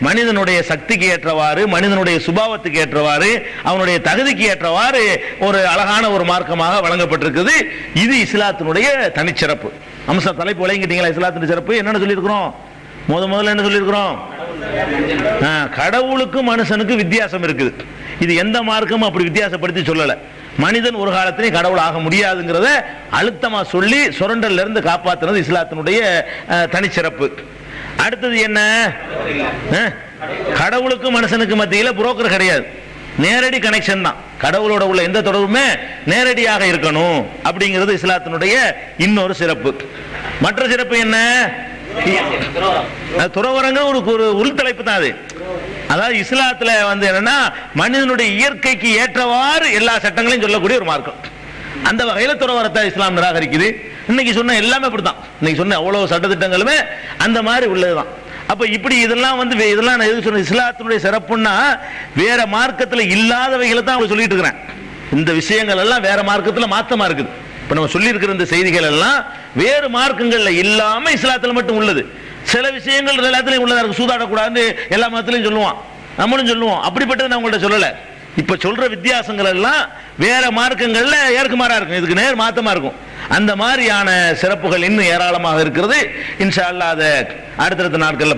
மனிதனுடைய சக்திக்கு ஏற்றவாறு, மனிதனுடைய சுபாவத்துக்கு ஏற்றவாறு, அவனுடைய தகுதிக்கு ஏற்றவாறு ஒரு அழகான ஒரு மார்க்கமாக வழங்கப்பட்டிருக்குது. இது இஸ்லாத்தினுடைய தனிச்சிறப்பு. அம்ச தலைப்பு விளங்கிட்டீங்களா? இஸ்லாத்தின் சிறப்பு என்னன்னு சொல்லியிருக்கிறோம்? முதல்ல என்ன சொல்லியிருக்கிறோம்? கடவுளுக்கும் மனுஷனுக்கு வித்தியாசம் இருக்குது. இது எந்த மார்க்கமும் அப்படி வித்தியாசப்படுத்தி சொல்லல. மனிதன் ஒரு காலத்திலேயும் கடவுள் ஆக முடியாதுங்கிறத அழுத்தமா சொல்லி சுரண்டல்ல இருந்து காப்பாற்றுறது இஸ்லாத்தினுடைய தனிச்சிறப்பு. அடுத்தது என்ன? கடவுளுக்கும் மனுஷனுக்கு மத்தியில புரோக்கர் கிடையாது, நேரடி கனெக்ஷன் தான். கடவுளோட உள்ள எந்த தொடர்புமே நேரடியாக இருக்கணும் அப்படிங்கிறது இஸ்லாத்தினுடைய இன்னொரு சிறப்பு. மற்ற சிறப்பு என்ன? துறவரங்க ஒரு உள்தலைப்பு தான் அது. அதாவது இஸ்லாத்துல என்னன்னா மனிதனுடைய இயற்கைக்கு ஏற்றவாறு எல்லா சட்டங்களையும் சொல்லக்கூடிய ஒரு மார்க்கம். அந்த வகையில துறவரத்தை இஸ்லாம் நிராகரிக்குது. இன்னைக்கு சொன்ன எல்லாமே அப்படித்தான். இன்னைக்கு சொன்ன அவ்வளவு சட்டத்திட்டங்களுமே அந்த மாதிரி உள்ளதுதான். அப்ப இப்படி இதெல்லாம் இதெல்லாம் நான் எது சொன்ன இஸ்லாத்தினுடைய சிறப்புன்னா வேற மார்க்கத்துல இல்லாதவைகளை தான் அவங்க சொல்லிட்டு இருக்கிறேன். இந்த விஷயங்கள் எல்லாம் வேற மார்க்கத்துல மாத்தமா இருக்குது. இப்ப நம்ம சொல்லி இருக்கிற இந்த செய்திகள் எல்லாம் வேறு மார்க்கங்கள்ல இல்லாம இஸ்லாத்துல மட்டும் உள்ளது. சில விஷயங்கள் எல்லாத்துலயும் உள்ளதா இருக்கு. சூதாடக்கூடாதுன்னு எல்லா மதத்திலையும் சொல்லுவான், நம்மளும் சொல்லுவோம். அப்படிப்பட்டது நான் உங்கள்ட்ட சொல்லல. இப்ப சொல்ற வித்தியாசங்கள் எல்லாம் வேற மார்க்கங்கள்ல ஏற்குமாறா இருக்கும், இதுக்கு நேர் மாத்தமா இருக்கும். அந்த மாதிரியான சிறப்புகள் இன்னும் ஏராளமாக இருக்கிறது. இன்ஷா அல்லாஹ் அதை அடுத்தடுத்த நாட்கள்ல